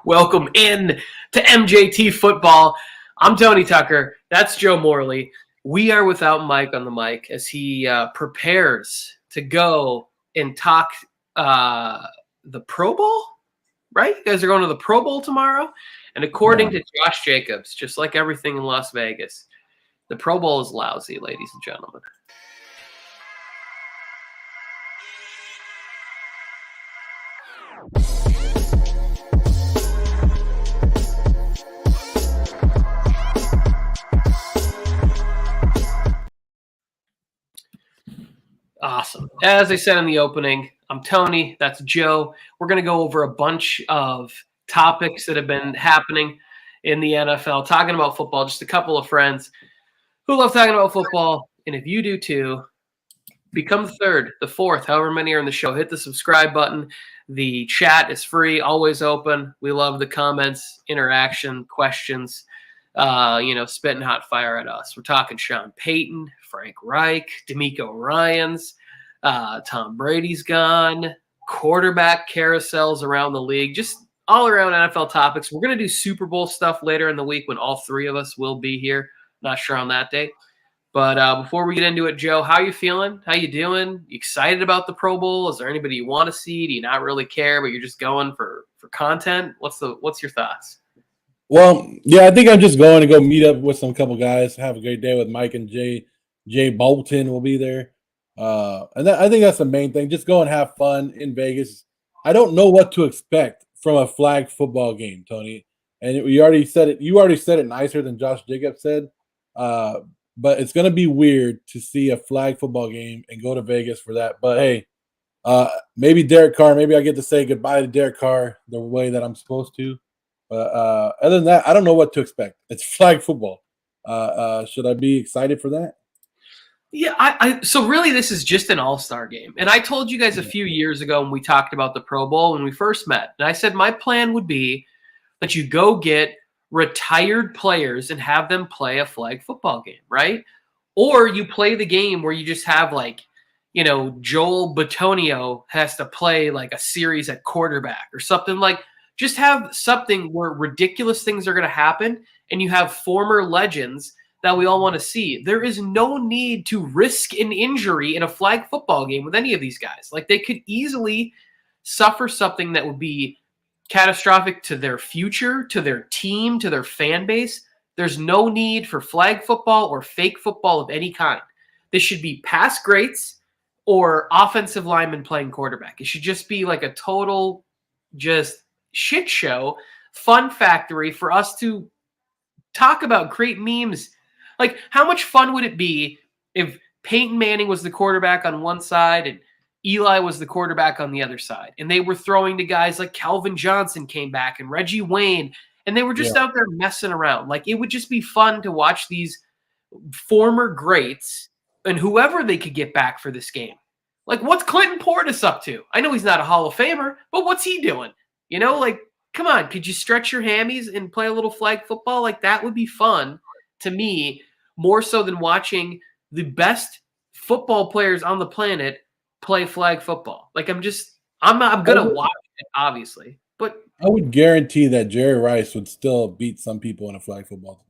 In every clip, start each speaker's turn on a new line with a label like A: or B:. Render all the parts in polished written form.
A: Welcome in to MJT Football. I'm Tony Tucker. That's Joe Morley. We are without Mike on the mic as he prepares to go and talk the Pro Bowl, right? You guys are going to the Pro Bowl tomorrow. And according to Josh Jacobs, just like everything in Las Vegas, the Pro Bowl is lousy, ladies and gentlemen. Awesome. As I said in the opening, I'm Tony. That's Joe. We're going to go over a bunch of topics that have been happening in the NFL, talking about football, just a couple of friends who love talking about football. And if you do too, become the third, the fourth, however many are in the show. Hit the subscribe button. The chat is free, always open. We love the comments, interaction, questions, spitting hot fire at us. We're talking Sean Payton, Frank Reich, DEMECO Ryans, Tom Brady's gone, quarterback carousels around the league, just all around NFL topics. We're going to do Super Bowl stuff later in the week when all three of us will be here. Not sure on that date. But before we get into it, Joe, how you feeling? How you doing? You excited about the Pro Bowl? Is there anybody you want to see? Do you not really care, but you're just going for content? What's your thoughts?
B: Well, yeah, I think I'm just going to go meet up with some couple guys, have a great day with Mike and Jay. Jay Bolton will be there. I think that's the main thing. Just go and have fun in Vegas. I don't know what to expect from a flag football game, Tony. And you already said it nicer than Josh Jacobs said. But it's going to be weird to see a flag football game and go to Vegas for that. But, hey, maybe Derek Carr. Maybe I get to say goodbye to Derek Carr the way that I'm supposed to. But other than that, I don't know what to expect. It's flag football. Should I be excited for that?
A: Yeah, so really this is just an all-star game. And I told you guys a few years ago when we talked about the Pro Bowl when we first met. And I said my plan would be that you go get retired players and have them play a flag football game, right? Or you play the game where you just have Joel Bitonio has to play like a series at quarterback or something like. Just have something where ridiculous things are going to happen and you have former legends that we all want to see. There is no need to risk an injury in a flag football game with any of these guys. Like they could easily suffer something that would be catastrophic to their future, to their team, to their fan base. There's no need for flag football or fake football of any kind. This should be pass greats or offensive linemen playing quarterback. It should just be like a total just shit show, fun factory for us to talk about, create memes. Like, how much fun would it be if Peyton Manning was the quarterback on one side and Eli was the quarterback on the other side, and they were throwing to guys like Calvin Johnson came back and Reggie Wayne, and they were just out there messing around. Like, it would just be fun to watch these former greats and whoever they could get back for this game. Like, what's Clinton Portis up to? I know he's not a Hall of Famer, but what's he doing? Come on, could you stretch your hammies and play a little flag football? Like, that would be fun to me, more so than watching the best football players on the planet play flag football. Like, I'm going to watch it, obviously. But
B: I would guarantee that Jerry Rice would still beat some people in a flag football.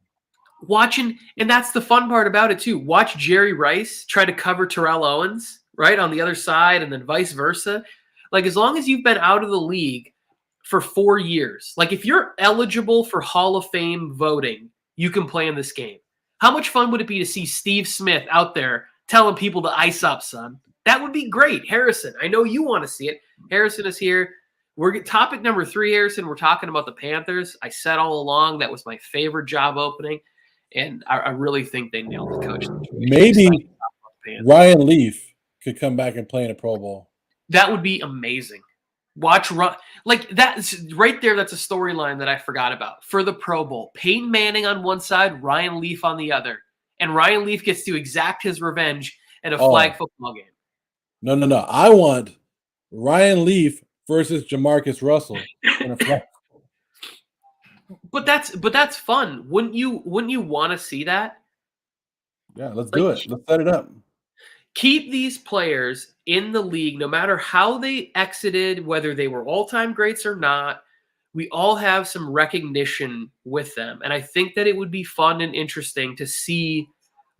A: Watching, and that's the fun part about it, too. Watch Jerry Rice try to cover Terrell Owens, right, on the other side, and then vice versa. Like, as long as you've been out of the league for 4 years. Like, if you're eligible for Hall of Fame voting, you can play in this game. How much fun would it be to see Steve Smith out there telling people to ice up, son? That would be great. Harrison, I know you want to see it. Harrison is here. We're topic number 3, Harrison. We're talking about the Panthers. I said all along that was my favorite job opening, and I really think they nailed the coach.
B: Maybe Ryan Leaf could come back and play in a Pro Bowl.
A: That would be amazing. Watch like that's right there. That's a storyline that I forgot about for the Pro Bowl. Peyton Manning on one side, Ryan Leaf on the other, and Ryan Leaf gets to exact his revenge in a flag football game.
B: No. I want Ryan Leaf versus Jamarcus Russell in a flag.
A: But that's fun. Wouldn't you want to see that?
B: Yeah, let's do it. Let's set it up.
A: keep these players in the league, no matter how they exited, whether they were all-time greats or not. We all have some recognition with them. And I think that it would be fun and interesting to see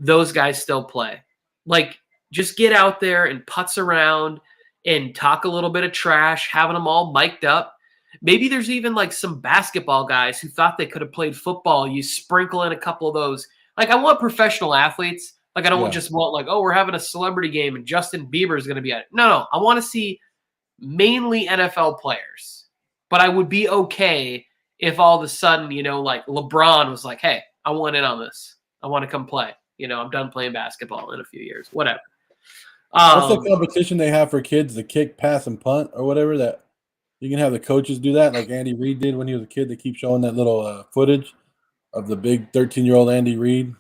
A: those guys still play. Like, just get out there and putz around and talk a little bit of trash, having them all mic'd up. Maybe there's even like some basketball guys who thought they could have played football. You sprinkle in a couple of those. Like, I want professional athletes. Like, I don't just want like, oh, we're having a celebrity game and Justin Bieber is going to be at it. No, I want to see mainly NFL players. But I would be okay if all of a sudden, like LeBron was like, hey, I want in on this. I want to come play. I'm done playing basketball in a few years. Whatever.
B: What's the competition they have for kids, the kick, pass, and punt or whatever, that you can have the coaches do that like Andy Reid did when he was a kid? They keep showing that little footage of the big 13-year-old Andy Reid.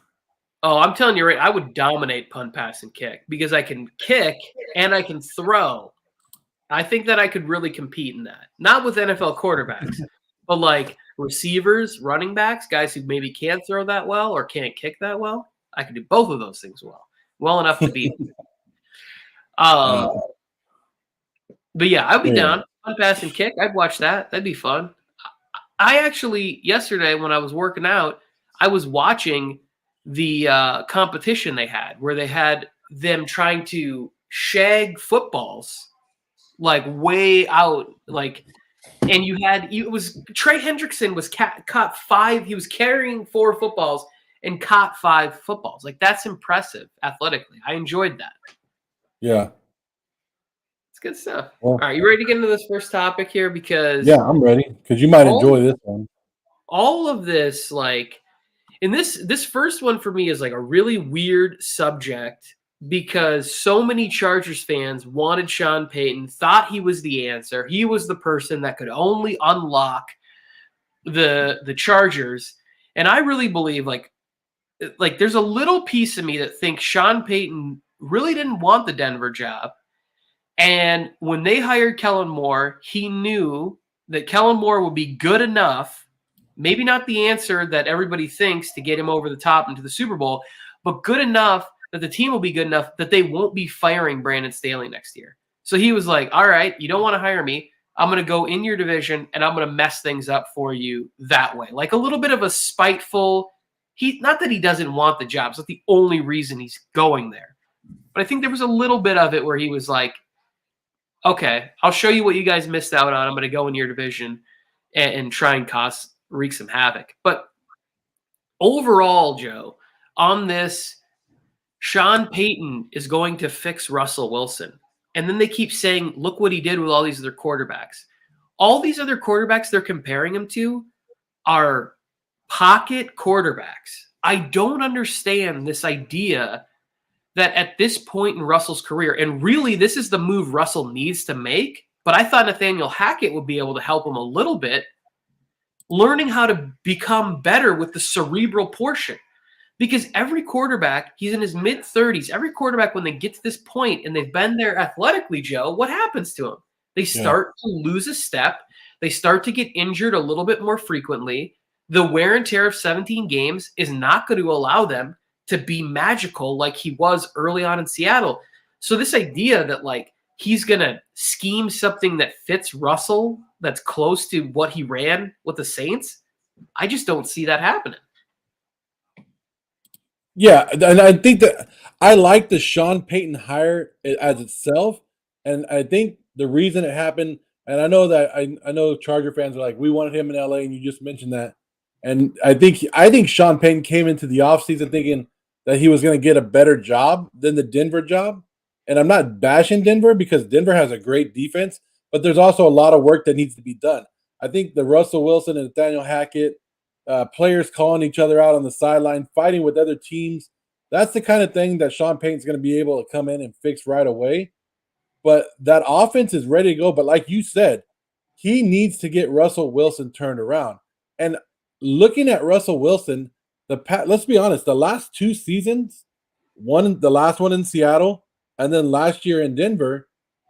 A: Oh, I'm telling you, right, I would dominate punt, pass, and kick because I can kick and I can throw. I think that I could really compete in that. Not with NFL quarterbacks, but like receivers, running backs, guys who maybe can't throw that well or can't kick that well. I could do both of those things well enough to beat them. But yeah, I'd be down. Punt, pass, and kick. I'd watch that. That'd be fun. I actually, yesterday when I was working out, I was watching the competition they had where they had them trying to shag footballs like way out, like, and it was Trey Hendrickson was caught 5. He was carrying 4 footballs and caught 5 footballs. Like, that's impressive athletically. I enjoyed that.
B: Yeah.
A: It's good stuff. Well, all right, you ready to get into this first topic here? Because
B: yeah, I'm ready because you might enjoy this one.
A: All of this, like, and this first one for me is like a really weird subject because so many Chargers fans wanted Sean Payton, thought he was the answer. He was the person that could only unlock the Chargers. And I really believe like there's a little piece of me that thinks Sean Payton really didn't want the Denver job. And when they hired Kellen Moore, he knew that Kellen Moore would be good enough, maybe not the answer that everybody thinks to get him over the top into the Super Bowl, but good enough that the team will be good enough that they won't be firing Brandon Staley next year. So he was like, all right, you don't want to hire me. I'm going to go in your division and I'm going to mess things up for you that way. Like a little bit of a spiteful, not that he doesn't want the job. It's not the only reason he's going there. But I think there was a little bit of it where he was like, okay, I'll show you what you guys missed out on. I'm going to go in your division and try and wreak some havoc. But overall, Joe, on this, Sean Payton is going to fix Russell Wilson. And then they keep saying, look what he did with all these other quarterbacks. All these other quarterbacks they're comparing him to are pocket quarterbacks. I don't understand this idea that at this point in Russell's career, and really this is the move Russell needs to make, but I thought Nathaniel Hackett would be able to help him a little bit, learning how to become better with the cerebral portion. Because every quarterback, he's in his mid-30s, every quarterback, when they get to this point and they've been there athletically, Joe, what happens to them? They start to lose a step. They start to get injured a little bit more frequently. The wear and tear of 17 games is not going to allow them to be magical like he was early on in Seattle. So this idea that like he's going to scheme something that fits Russell that's close to what he ran with the Saints, I just don't see that happening.
B: Yeah, and I think that I like the Sean Payton hire as itself, and I think the reason it happened, and I know that I know Charger fans are like, we wanted him in LA, and you just mentioned that, and I think Sean Payton came into the offseason thinking that he was going to get a better job than the Denver job, and I'm not bashing Denver because Denver has a great defense, but there's also a lot of work that needs to be done. I think the Russell Wilson and Nathaniel Hackett, players calling each other out on the sideline, fighting with other teams. That's the kind of thing that Sean Payton's going to be able to come in and fix right away. But that offense is ready to go. But like you said, he needs to get Russell Wilson turned around. And looking at Russell Wilson, let's be honest, the last 2 seasons, the last one in Seattle, and then last year in Denver,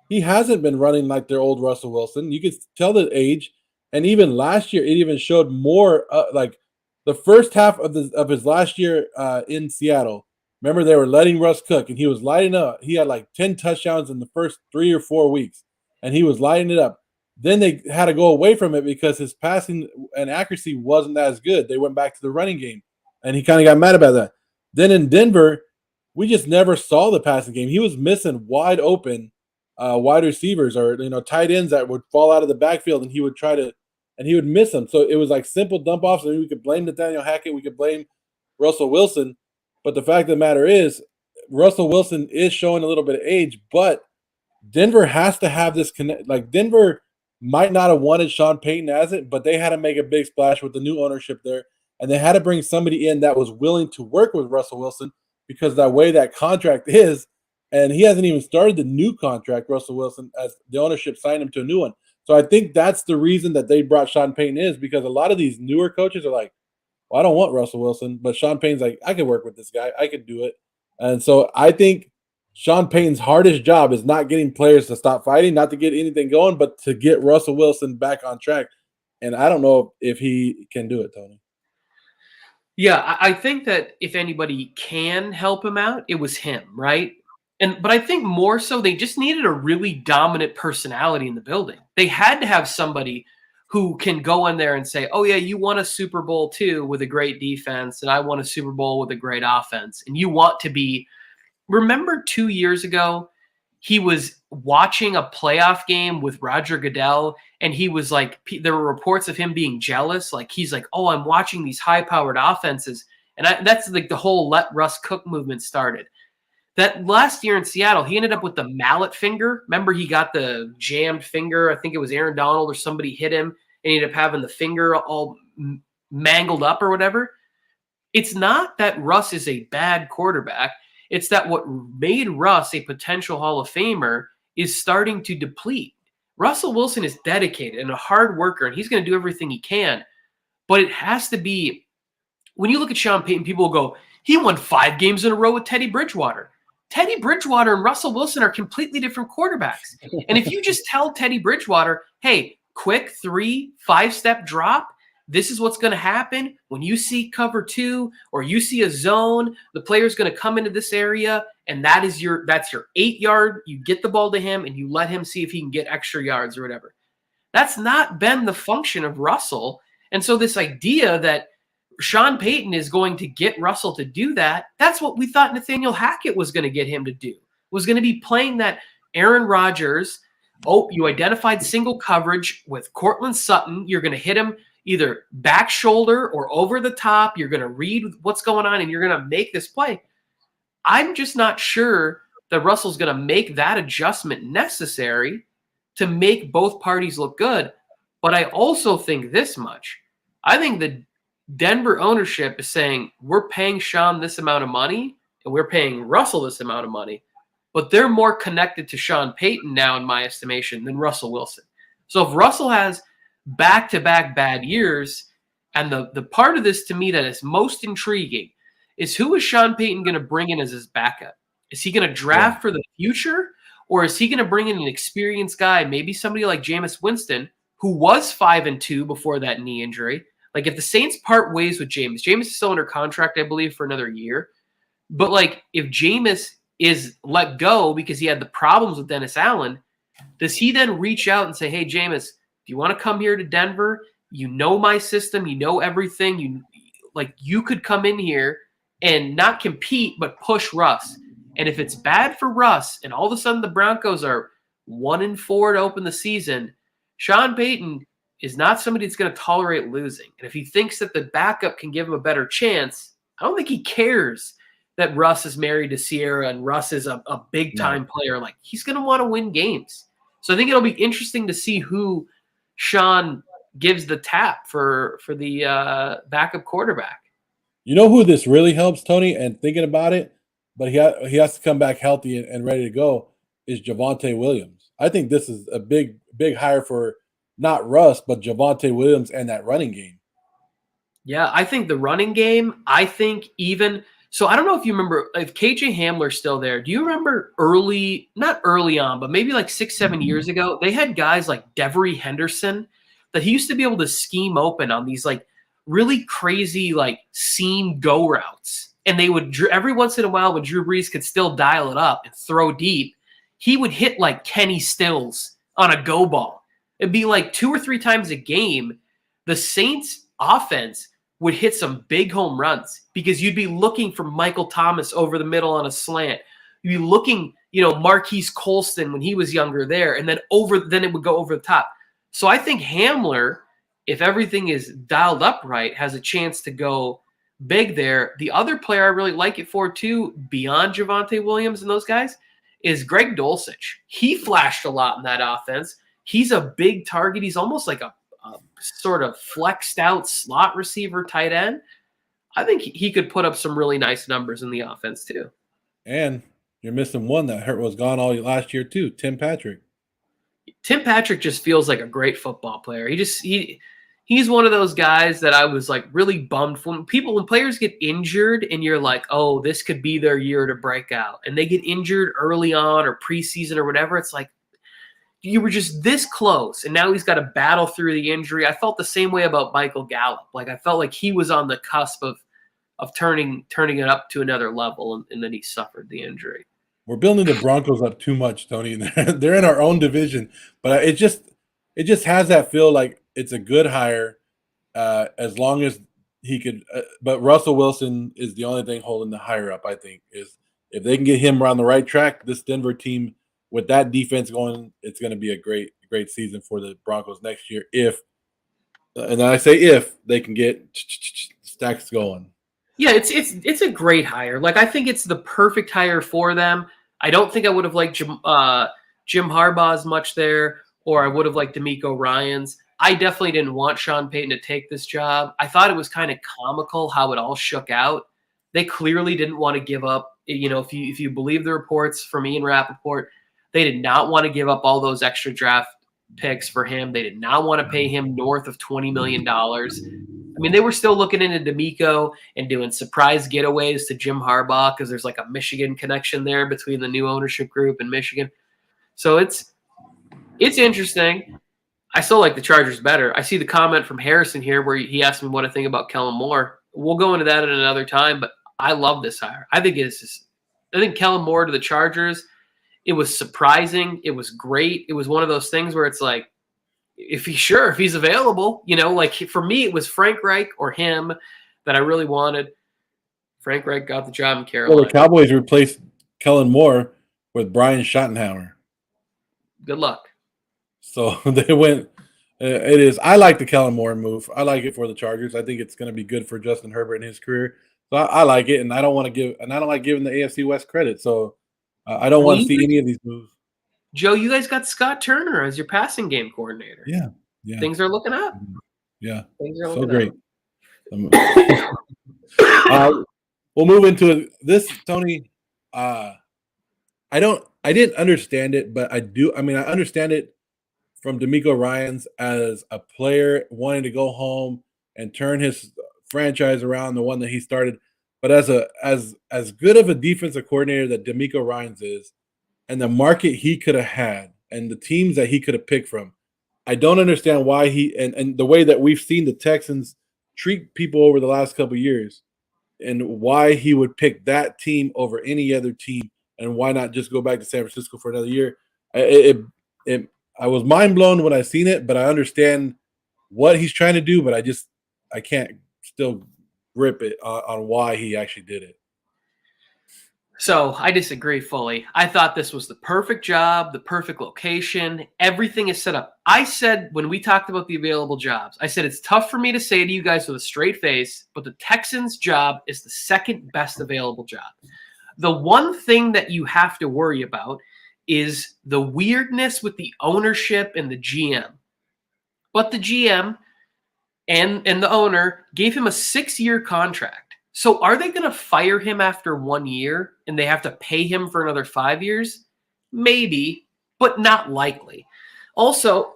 B: he hasn't been running like their old Russell Wilson. You could tell the age. And even last year, it even showed more like the first half of his last year in Seattle, Remember, they were letting Russ cook, and he was lighting up. He had like 10 touchdowns in the first 3 or 4 weeks, and he was lighting it up. Then they had to go away from it because his passing and accuracy wasn't as good. They went back to the running game, and he kind of got mad about that. Then in Denver, we just never saw the passing game. He was missing wide open wide receivers or tight ends that would fall out of the backfield, and he would miss them. So it was like simple dump offs, and we could blame Nathaniel Hackett, we could blame Russell Wilson, but the fact of the matter is, Russell Wilson is showing a little bit of age, but Denver has to have this connect. Like Denver might not have wanted Sean Payton as it, but they had to make a big splash with the new ownership there, and they had to bring somebody in that was willing to work with Russell Wilson because that way that contract is, and he hasn't even started the new contract, Russell Wilson, as the ownership signed him to a new one. So I think that's the reason that they brought Sean Payton is because a lot of these newer coaches are like, well, I don't want Russell Wilson, but Sean Payton's like, I can work with this guy. I can do it. And so I think Sean Payton's hardest job is not getting players to stop fighting, not to get anything going, but to get Russell Wilson back on track. And I don't know if he can do it, Tony.
A: Yeah, I think that if anybody can help him out, it was him, right? But I think more so they just needed a really dominant personality in the building. They had to have somebody who can go in there and say, oh, yeah, you won a Super Bowl too with a great defense, and I won a Super Bowl with a great offense. And you want to be – remember 2 years ago, he was watching a playoff game with Roger Goodell, and he was like – there were reports of him being jealous. Like he's like, oh, I'm watching these high-powered offenses. And that's like the whole let Russ cook movement started. That last year in Seattle, he ended up with the mallet finger. Remember, he got the jammed finger. I think it was Aaron Donald or somebody hit him, and he ended up having the finger all mangled up or whatever. It's not that Russ is a bad quarterback. It's that what made Russ a potential Hall of Famer is starting to deplete. Russell Wilson is dedicated and a hard worker, and he's going to do everything he can. But it has to be – when you look at Sean Payton, people will go, he won 5 games in a row with Teddy Bridgewater. Teddy Bridgewater and Russell Wilson are completely different quarterbacks. And if you just tell Teddy Bridgewater, hey, quick 3-5-step drop, this is what's going to happen when you see cover 2 or you see a zone, the player's going to come into this area, and that's your 8-yard. You get the ball to him and you let him see if he can get extra yards or whatever. That's not been the function of Russell. And so this idea that Sean Payton is going to get Russell to do that, that's what we thought Nathaniel Hackett was going to get him to do, was going to be playing that Aaron Rodgers. Oh, you identified single coverage with Cortland Sutton. You're going to hit him either back shoulder or over the top. You're going to read what's going on, and you're going to make this play. I'm just not sure that Russell's going to make that adjustment necessary to make both parties look good. But I also think this much. I think the Denver ownership is saying, we're paying Sean this amount of money and we're paying Russell this amount of money, but they're more connected to Sean Payton now, in my estimation, than Russell Wilson. So if Russell has back-to-back bad years, and the part of this to me that is most intriguing is who is Sean Payton going to bring in as his backup? Is he going to draft for the future, or is he going to bring in an experienced guy, maybe somebody like Jameis Winston, who was 5-2 before that knee injury? Like, if the Saints part ways with Jameis is still under contract, I believe, for another year. But, like, if Jameis is let go because he had the problems with Dennis Allen, does he then reach out and say, hey, Jameis, do you want to come here to Denver? You know my system. You know everything. You could come in here and not compete but push Russ. And if it's bad for Russ and all of a sudden the Broncos are 1-4 to open the season, Sean Payton is not somebody that's going to tolerate losing. And if he thinks that the backup can give him a better chance, I don't think he cares that Russ is married to Sierra and Russ is a big-time player. Like, he's going to want to win games. So I think it'll be interesting to see who Sean gives the tap for the backup quarterback.
B: You know who this really helps, Tony, and thinking about it, but he has to come back healthy and ready to go, is Javonte Williams. I think this is a big hire for not Russ, but Javonte Williams and that running game.
A: Yeah, I think the running game, I think even – so I don't know if you remember, if KJ Hamler's still there, do you remember not early on, but maybe like 6-7 years ago, they had guys like Devery Henderson that he used to be able to scheme open on these like really crazy like seam go routes. and they would every once in a while when Drew Brees could still dial it up and throw deep, he would hit like Kenny Stills on a go ball. It'd be like 2 or 3 times a game. The Saints offense would hit some big home runs because you'd be looking for Michael Thomas over the middle on a slant. You'd be looking, Marquise Colston when he was younger there, and then it would go over the top. So I think Hamler, if everything is dialed up right, has a chance to go big there. The other player I really like it for too, beyond Javonte Williams and those guys, is Greg Dulcich. He flashed a lot in that offense. He's a big target. He's almost like a sort of flexed out slot receiver tight end. I think he could put up some really nice numbers in the offense too.
B: And you're missing one that was gone all last year too, Tim Patrick.
A: Tim Patrick just feels like a great football player. He's one of those guys that I was like really bummed when players get injured and you're like, oh, this could be their year to break out, and they get injured early on or preseason or whatever. It's like, you were just this close, and now he's got to battle through the injury. I felt the same way about Michael Gallup. Like, I felt like he was on the cusp of turning it up to another level, and then he suffered the injury.
B: We're building the Broncos up too much, Tony. They're in our own division, but it just has that feel like it's a good hire as long as he could. But Russell Wilson is the only thing holding the hire up, I think, is if they can get him around the right track, this Denver team – with that defense going, it's going to be a great season for the Broncos next year. And I say if they can get stacks going.
A: Yeah, it's a great hire. Like, I think it's the perfect hire for them. I don't think I would have liked Jim Harbaugh as much there, or I would have liked DeMeco Ryans. I definitely didn't want Sean Payton to take this job. I thought it was kind of comical how it all shook out. They clearly didn't want to give up. If you believe the reports from Ian Rappaport, they did not want to give up all those extra draft picks for him. They did not want to pay him north of $20 million. I mean, they were still looking into DeMeco and doing surprise getaways to Jim Harbaugh because there's like a Michigan connection there between the new ownership group and Michigan. So it's interesting. I still like the Chargers better. I see the comment from Harrison here where he asked me what I think about Kellen Moore. We'll go into that at another time, but I love this hire. I think Kellen Moore to the Chargers, it was surprising. It was great. It was one of those things where it's like, if he's available, like for me, it was Frank Reich or him that I really wanted. Frank Reich got the job in Carolina.
B: Well, the Cowboys replaced Kellen Moore with Brian Schottenhauer.
A: Good luck.
B: So they went. I like the Kellen Moore move. I like it for the Chargers. I think it's going to be good for Justin Herbert in his career. So I like it, and I don't like giving the AFC West credit. So I don't want to see any of these moves.
A: Joe, you guys got Scott Turner as your passing game coordinator.
B: Yeah.
A: Things are looking up.
B: Yeah.
A: Things are
B: so great. We'll move into this, Tony. I didn't understand it, but I do. I mean, I understand it from DeMeco Ryans as a player wanting to go home and turn his franchise around, the one that he started. But as good of a defensive coordinator that DeMeco Ryans is, and the market he could have had, and the teams that he could have picked from, I don't understand why and the way that we've seen the Texans treat people over the last couple of years, and why he would pick that team over any other team, and why not just go back to San Francisco for another year. I was mind blown when I seen it, but I understand what he's trying to do, but I can't still grip it on why he actually did it.
A: So I disagree fully. I thought this was the perfect job, the perfect location. Everything is set up. I said when we talked about the available jobs, I said it's tough for me to say to you guys with a straight face, but the Texans' job is the second best available job. The one thing that you have to worry about is the weirdness with the ownership and the GM. But the GM and the owner gave him a 6-year contract. So are they going to fire him after 1 year and they have to pay him for another 5 years? Maybe, but not likely. Also,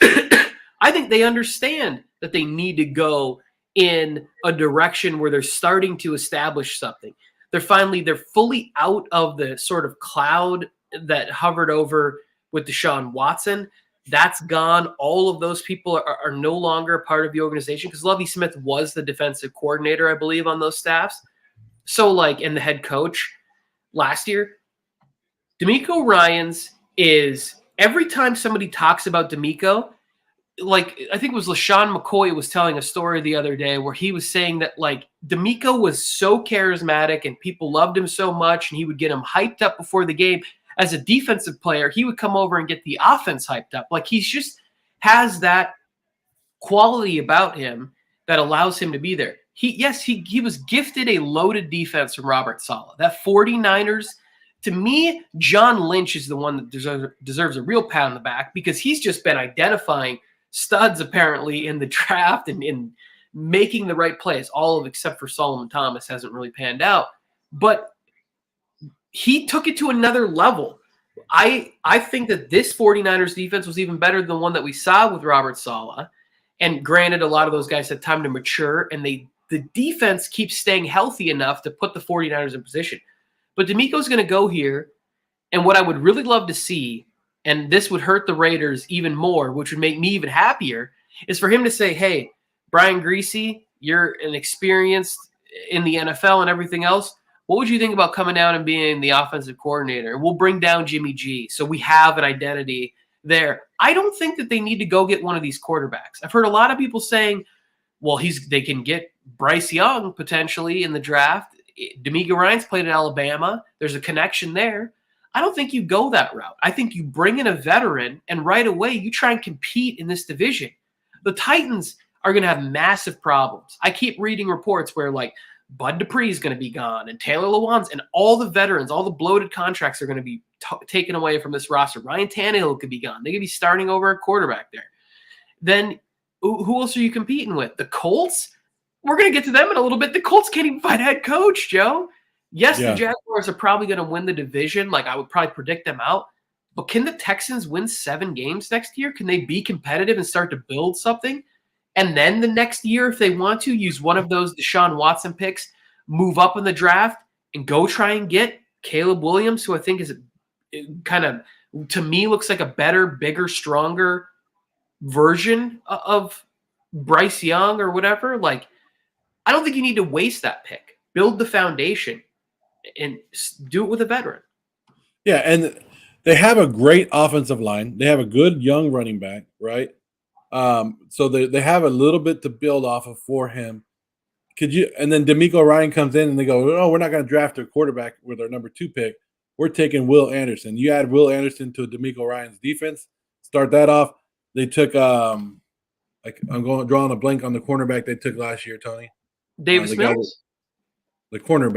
A: I think they understand that they need to go in a direction where they're starting to establish something. They're fully out of the sort of cloud that hovered over with Deshaun Watson. That's gone. All of those people are no longer part of the organization because Lovie Smith was the defensive coordinator, I believe, on those staffs. So like, and the head coach last year, DeMeco Ryans is every time somebody talks about DeMeco, like I think it was LaShawn McCoy was telling a story the other day where he was saying that like DeMeco was so charismatic and people loved him so much and he would get him hyped up before the game. As a defensive player, he would come over and get the offense hyped up. Like he's just has that quality about him that allows him to be there. He was gifted a loaded defense from Robert Saleh. That 49ers, to me, John Lynch is the one that deserves a real pat on the back because he's just been identifying studs apparently in the draft and in making the right plays. All of except for Solomon Thomas hasn't really panned out. But he took it to another level. I think that this 49ers defense was even better than the one that we saw with Robert Saleh. And granted, a lot of those guys had time to mature, and the defense keeps staying healthy enough to put the 49ers in position. But DeMeco's going to go here, and what I would really love to see, and this would hurt the Raiders even more, which would make me even happier, is for him to say, hey, Brian Griese, you're an experienced in the NFL and everything else. What would you think about coming down and being the offensive coordinator? We'll bring down Jimmy G, so we have an identity there. I don't think that they need to go get one of these quarterbacks. I've heard a lot of people saying, well, they can get Bryce Young potentially in the draft. DeMeco Ryans played at Alabama. There's a connection there. I don't think you go that route. I think you bring in a veteran and right away you try and compete in this division. The Titans are going to have massive problems. I keep reading reports where like Bud Dupree is going to be gone and Taylor Lewan's and all the veterans, all the bloated contracts are going to be taken away from this roster. Ryan Tannehill could be gone. They could be starting over a quarterback there. Then who else are you competing with? The Colts? We're going to get to them in a little bit. The Colts can't even find a head coach, Joe. Yes, the Jaguars are probably going to win the division. Like I would probably predict them out. But can the Texans win 7 games next year? Can they be competitive and start to build something? And then the next year, if they want to, use one of those Deshaun Watson picks, move up in the draft, and go try and get Caleb Williams, who I think is kind of, to me, looks like a better, bigger, stronger version of Bryce Young or whatever. Like, I don't think you need to waste that pick. Build the foundation and do it with a veteran.
B: Yeah, and they have a great offensive line. They have a good young running back, right? So they have a little bit to build off of for him. And then DeMeco Ryan comes in and they go, oh, we're not going to draft a quarterback with our number 2 pick. We're taking Will Anderson. You add Will Anderson to DeMeco Ryan's defense. Start that off. They took I'm drawing a blank on the cornerback they took last year, Tony.
A: Davis Mills?
B: The corner.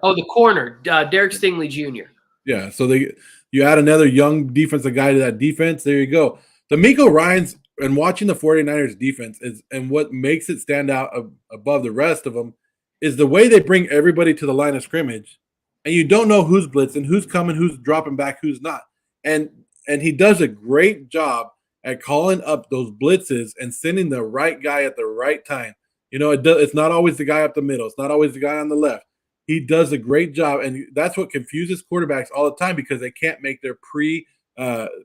A: Oh, the corner, Derek Stingley Jr.
B: Yeah, so you add another young defensive guy to that defense. There you go. DeMeco Ryan's and watching the 49ers defense and what makes it stand out above the rest of them is the way they bring everybody to the line of scrimmage, and you don't know who's blitzing, who's coming, who's dropping back, who's not. And he does a great job at calling up those blitzes and sending the right guy at the right time. You know, it's not always the guy up the middle. It's not always the guy on the left. He does a great job, and that's what confuses quarterbacks all the time because they can't make their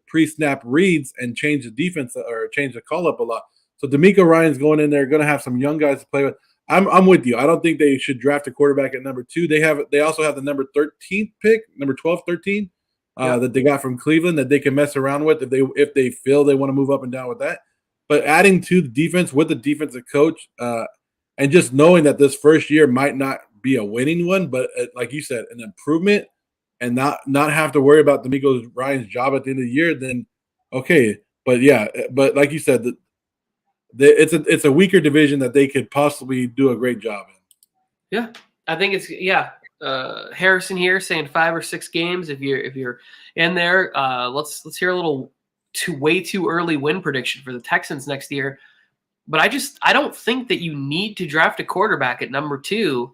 B: pre-snap reads and change the defense or change the call up a lot. So DeMeco Ryan's going in there, going to have some young guys to play with. I'm with you. I don't think they should draft a quarterback at number 2. They also have the number 13th pick, number 12, 13, that they got from Cleveland that they can mess around with if they feel they want to move up and down with that. But adding to the defense with the defensive coach and just knowing that this first year might not be a winning one, but like you said, an improvement and not have to worry about DeMeco Ryan's job at the end of the year, then okay. But yeah, but like you said, it's a weaker division that they could possibly do a great job in.
A: Yeah, I think it's Harrison here saying 5 or 6 games. If you're in there, let's hear a little way too early win prediction for the Texans next year. But I don't think that you need to draft a quarterback at number 2,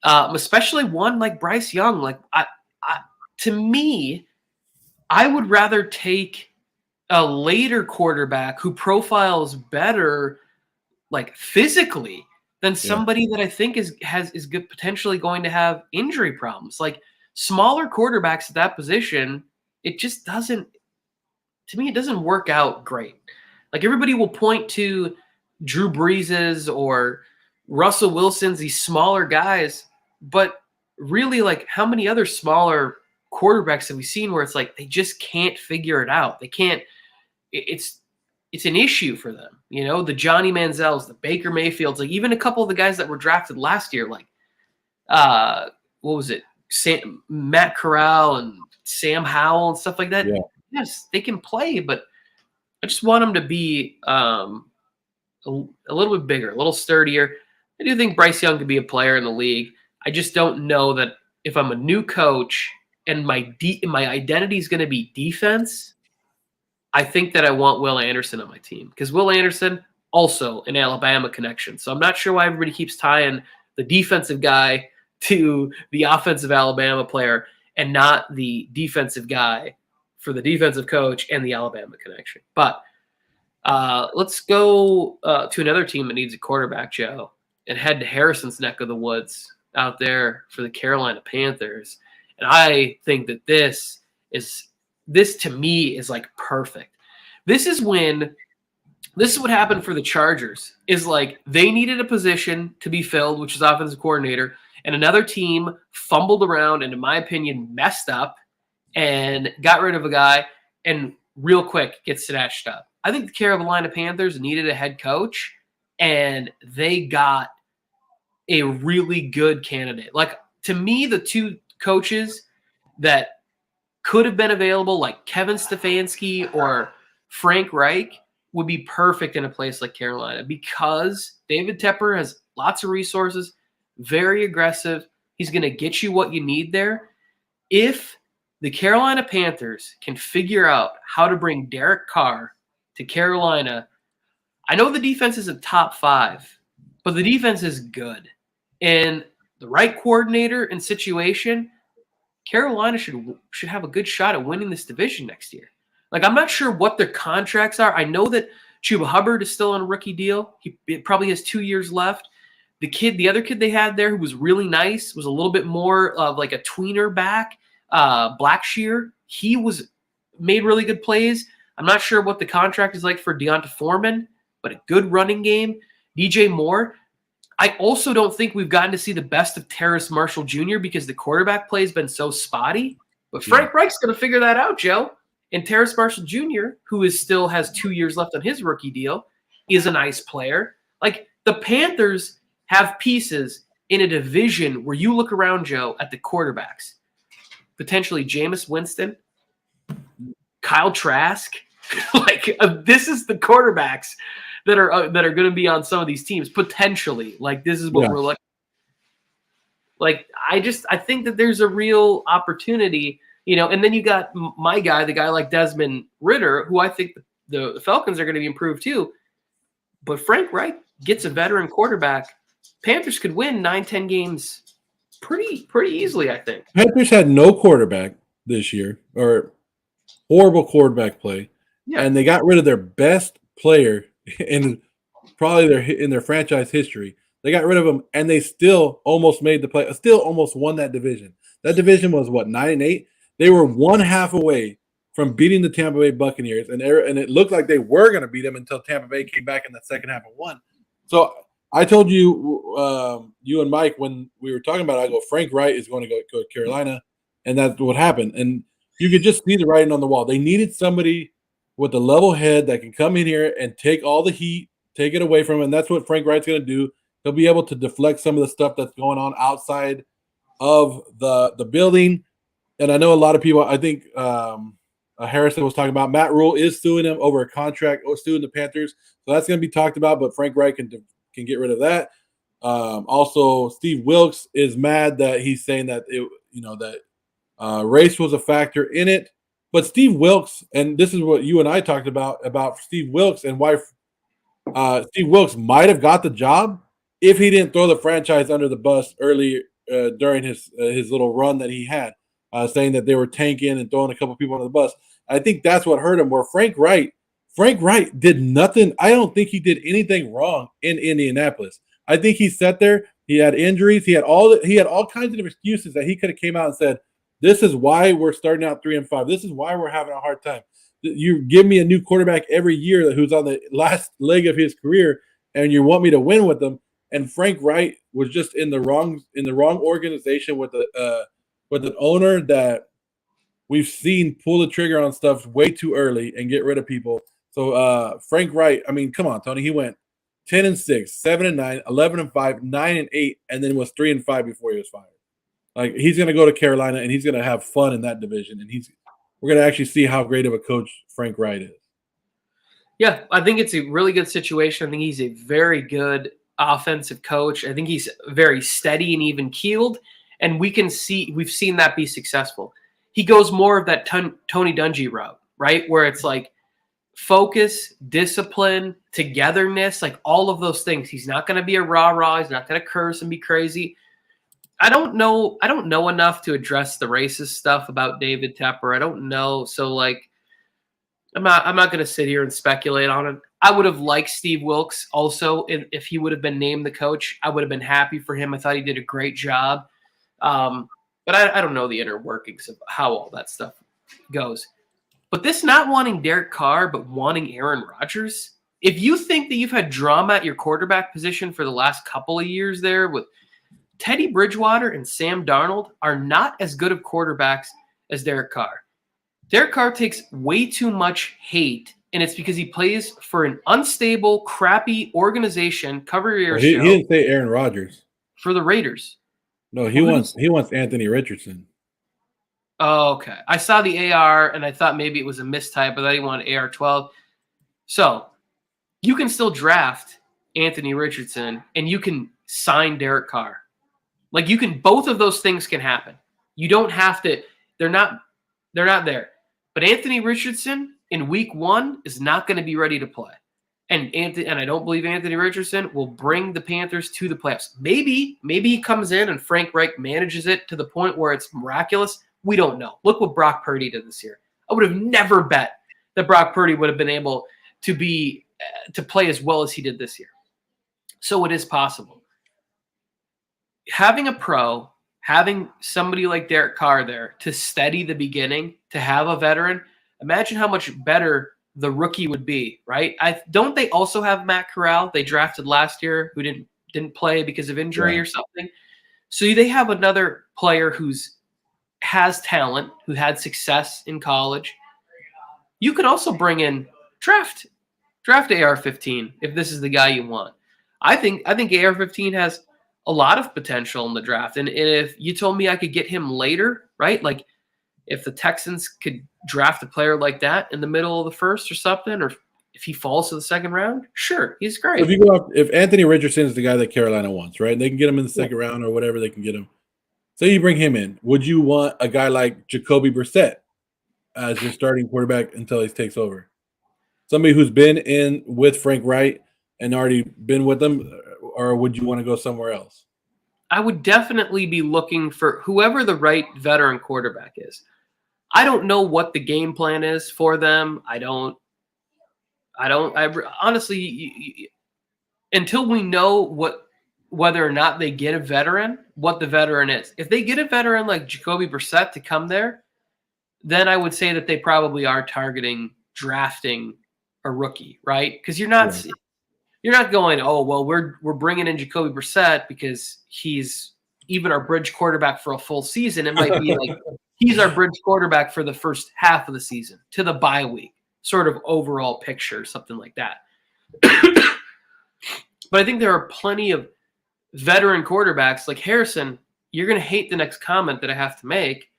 A: especially one like Bryce Young. Like to me, I would rather take a later quarterback who profiles better, like physically, than somebody that I think is good, potentially going to have injury problems. Like smaller quarterbacks at that position, it just doesn't. To me, it doesn't work out great. Like everybody will point to Drew Brees's or Russell Wilson's, these smaller guys, but really, like, how many other smaller quarterbacks have we seen where it's like they just can't figure it out? They can't. It's an issue for them. The Johnny Manziels, the Baker Mayfields, like even a couple of the guys that were drafted last year, like what was it, Matt Corral and Sam Howell and stuff like that.
B: Yeah.
A: Yes, they can play, but I just want them to be a little bit bigger, a little sturdier. I do think Bryce Young could be a player in the league. I just don't know that if I'm a new coach and my identity is going to be defense, I think that I want Will Anderson on my team because Will Anderson also an Alabama connection. So I'm not sure why everybody keeps tying the defensive guy to the offensive Alabama player and not the defensive guy for the defensive coach and the Alabama connection. But let's go to another team that needs a quarterback, Joe, and head to Harrison's neck of the woods out there for the Carolina Panthers. And I think that this to me is like perfect. This is what happened for the Chargers is like they needed a position to be filled, which is offensive coordinator, and another team fumbled around and, in my opinion, messed up and got rid of a guy and real quick gets snatched up. I think the Carolina Panthers needed a head coach, and they got a really good candidate. Like, to me, the two coaches that could have been available, like Kevin Stefanski or Frank Reich, would be perfect in a place like Carolina because David Tepper has lots of resources, very aggressive. He's going to get you what you need there. If the Carolina Panthers can figure out how to bring Derek Carr to Carolina, I know the defense isn't top 5, but the defense is good. And the right coordinator and situation, Carolina should have a good shot at winning this division next year. Like, I'm not sure what their contracts are. I know that Chuba Hubbard is still on a rookie deal. He probably has 2 years left. The other kid they had there who was really nice, was a little bit more of like a tweener back, Blackshear. He made really good plays. I'm not sure what the contract is like for Deonta Foreman, but a good running game. DJ Moore. I also don't think we've gotten to see the best of Terrace Marshall Jr. because the quarterback play has been so spotty. But Frank Reich's going to figure that out, Joe. And Terrace Marshall Jr., who still has 2 years left on his rookie deal, is a nice player. Like, the Panthers have pieces in a division where you look around, Joe, at the quarterbacks. Potentially Jameis Winston, Kyle Trask. This is the quarterbacks that are going to be on some of these teams potentially. Like, this is what we're looking. Like, I think that there's a real opportunity, and then you got my guy, the guy like Desmond Ridder, who I think the Falcons are going to be improved too. But Frank Reich gets a veteran quarterback. Panthers could win 9-10 games pretty easily, I think.
B: Panthers had no quarterback this year, or horrible quarterback play, and they got rid of their best player in probably their franchise history. They got rid of him, and they still almost made the play. Still almost won that division. That division was 9-8. They were one half away from beating the Tampa Bay Buccaneers, and it looked like they were going to beat them until Tampa Bay came back in the second half and won. So I told you, you and Mike, when we were talking about it, I go, Frank Reich is going to go to Carolina, and that's what happened. And you could just see the writing on the wall. They needed somebody with a level head that can come in here and take all the heat, take it away from him, and that's what Frank Reich's going to do. He'll be able to deflect some of the stuff that's going on outside of the building. And I know a lot of people, I think Harrison was talking about, Matt Rule is suing him over a contract or suing the Panthers. So that's going to be talked about, but Frank Reich can get rid of that. Also, Steve Wilkes is mad that he's saying that race was a factor in it. But Steve Wilkes, and this is what you and I talked about Steve Wilkes and why Steve Wilkes might have got the job if he didn't throw the franchise under the bus early during his little run that he had, saying that they were tanking and throwing a couple people under the bus. I think that's what hurt him. Where Frank Reich did nothing. I don't think he did anything wrong in Indianapolis. I think he sat there. He had injuries. He had all kinds of excuses that he could have came out and said, "This is why we're starting out 3-5. This is why we're having a hard time. You give me a new quarterback every year who's on the last leg of his career, and you want me to win with them." And Frank Wright was just in the wrong organization with an owner that we've seen pull the trigger on stuff way too early and get rid of people. So Frank Wright, I mean, come on, Tony. He went 10-6, 7-9, 11-5, 9-8, and then was 3-5 before he was fired. Like, he's going to go to Carolina and he's going to have fun in that division, and we're going to actually see how great of a coach Frank Wright is.
A: Yeah, I think it's a really good situation. I think he's a very good offensive coach. I think he's very steady and even keeled, and we've seen that be successful. He goes more of that Tony Dungy route, right? Where it's like focus, discipline, togetherness, like all of those things. He's not going to be a rah-rah. He's not going to curse and be crazy. I don't know enough to address the racist stuff about David Tepper. I don't know. So, like, I'm not going to sit here and speculate on it. I would have liked Steve Wilkes also. If he would have been named the coach, I would have been happy for him. I thought he did a great job. But I don't know the inner workings of how all that stuff goes. But this not wanting Derek Carr, but wanting Aaron Rodgers, if you think that you've had drama at your quarterback position for the last couple of years there with Teddy Bridgewater and Sam Darnold are not as good of quarterbacks as Derek Carr. Derek Carr takes way too much hate, and it's because he plays for an unstable, crappy organization. Cover your show.
B: He didn't say Aaron Rodgers.
A: For the Raiders.
B: No, he wants Anthony Richardson.
A: Oh, okay. I saw the AR, and I thought maybe it was a mistype, but I didn't want AR-12. So you can still draft Anthony Richardson, and you can sign Derek Carr. Like, you can, both of those things can happen. You don't have to. They're not there. But Anthony Richardson in week 1 is not going to be ready to play. And I don't believe Anthony Richardson will bring the Panthers to the playoffs. Maybe he comes in and Frank Reich manages it to the point where it's miraculous. We don't know. Look what Brock Purdy did this year. I would have never bet that Brock Purdy would have been able to play as well as he did this year. So it is possible. Having a pro, having somebody like Derek Carr there to steady the beginning, to have a veteran, imagine how much better the rookie would be, right? Don't they also have Matt Corral they drafted last year who didn't play because of injury or something? So they have another player has talent, who had success in college. You could also bring in draft AR-15 if this is the guy you want. I think AR-15 has a lot of potential in the draft. And if you told me I could get him later, right? Like if the Texans could draft a player like that in the middle of the first or something, or if he falls to the second round, sure, he's great.
B: If Anthony Richardson is the guy that Carolina wants, right? They can get him in the second round or whatever they can get him. Say you bring him in. Would you want a guy like Jacoby Brissett as your starting quarterback until he takes over? Somebody who's been in with Frank Wright and already been with them, or would you want to go somewhere else?
A: I would definitely be looking for whoever the right veteran quarterback is. I don't know what the game plan is for them. I honestly, until we know whether or not they get a veteran, what the veteran is. If they get a veteran like Jacoby Brissett to come there, then I would say that they probably are targeting drafting a rookie, right? Because you're not going, oh, well, we're bringing in Jacoby Brissett because he's even our bridge quarterback for a full season. It might be like he's our bridge quarterback for the first half of the season to the bye week, sort of overall picture, something like that. But I think there are plenty of veteran quarterbacks like Harrison. You're going to hate the next comment that I have to make.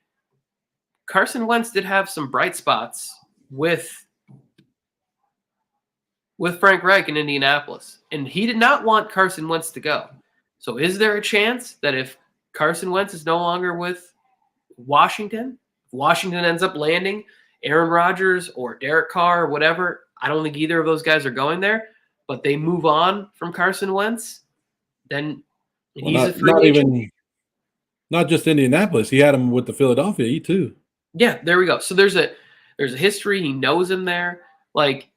A: Carson Wentz did have some bright spots with Frank Reich in Indianapolis, and he did not want Carson Wentz to go. So is there a chance that if Carson Wentz is no longer with Washington ends up landing Aaron Rodgers or Derek Carr or whatever, I don't think either of those guys are going there, but they move on from Carson Wentz, then he's a free agent.
B: Not just Indianapolis. He had him with the Philadelphia too.
A: Yeah, there we go. So there's a history. He knows him there. Like,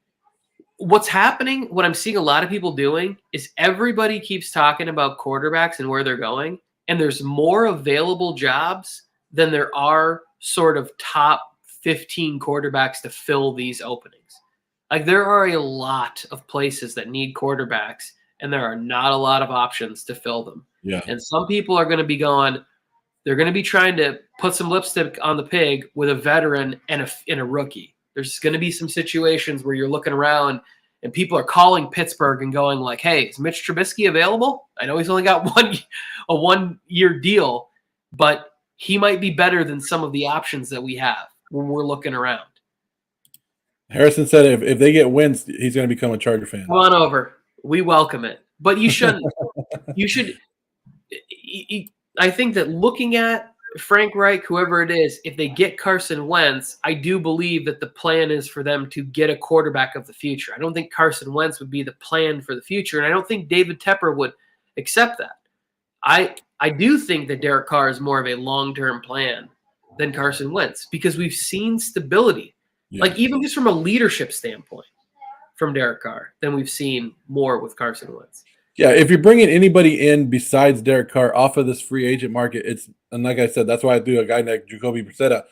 A: what's happening, what I'm seeing a lot of people doing is everybody keeps talking about quarterbacks and where they're going, and there's more available jobs than there are sort of top 15 quarterbacks to fill these openings. Like, there are a lot of places that need quarterbacks, and there are not a lot of options to fill them.
B: Yeah.
A: And some people are going to be going, they're going to be trying to put some lipstick on the pig with a veteran and a rookie. There's going to be some situations where you're looking around and people are calling Pittsburgh and going like, hey, is Mitch Trubisky available? I know he's only got a 1-year deal, but he might be better than some of the options that we have when we're looking around.
B: Harrison said if they get wins, he's going to become a Charger fan.
A: Come on over. We welcome it. But you shouldn't. You should. I think that looking at Frank Reich, whoever it is, if they get Carson Wentz, I do believe that the plan is for them to get a quarterback of the future. I don't think Carson Wentz would be the plan for the future, and I don't think David Tepper would accept that. I do think that Derek Carr is more of a long-term plan than Carson Wentz because we've seen stability, like even just from a leadership standpoint from Derek Carr than we've seen more with Carson Wentz.
B: Yeah, if you're bringing anybody in besides Derek Carr off of this free agent market, and like I said, that's why I do a guy like Jacoby Brissett.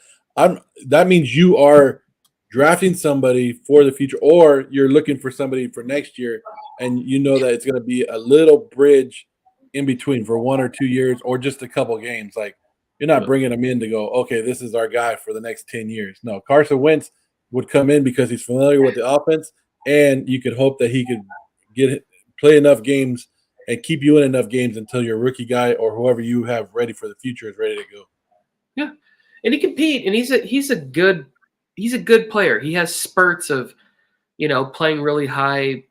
B: That means you are drafting somebody for the future, or you're looking for somebody for next year, and you know that it's going to be a little bridge in between for 1 or 2 years, or just a couple games. Like you're not bringing them in to go, okay, this is our guy for the next 10 years. No, Carson Wentz would come in because he's familiar with the offense, and you could hope that he could play enough games and keep you in enough games until your rookie guy or whoever you have ready for the future is ready to go.
A: Yeah, and he compete, and he's a good player. He has spurts of, playing really high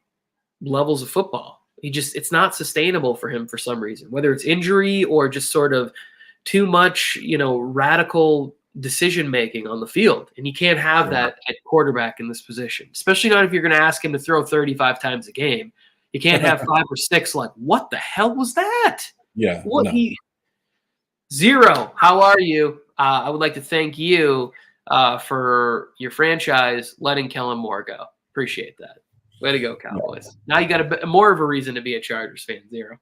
A: levels of football. It's not sustainable for him for some reason, whether it's injury or just sort of too much, radical decision making on the field. And you can't have that at quarterback in this position, especially not if you're going to ask him to throw 35 times a game. You can't have 5 or 6. Like, what the hell was that?
B: Yeah.
A: Zero. How are you? I would like to thank you for your franchise letting Kellen Moore go. Appreciate that. Way to go, Cowboys. Yeah. Now you got more of a reason to be a Chargers fan. Zero.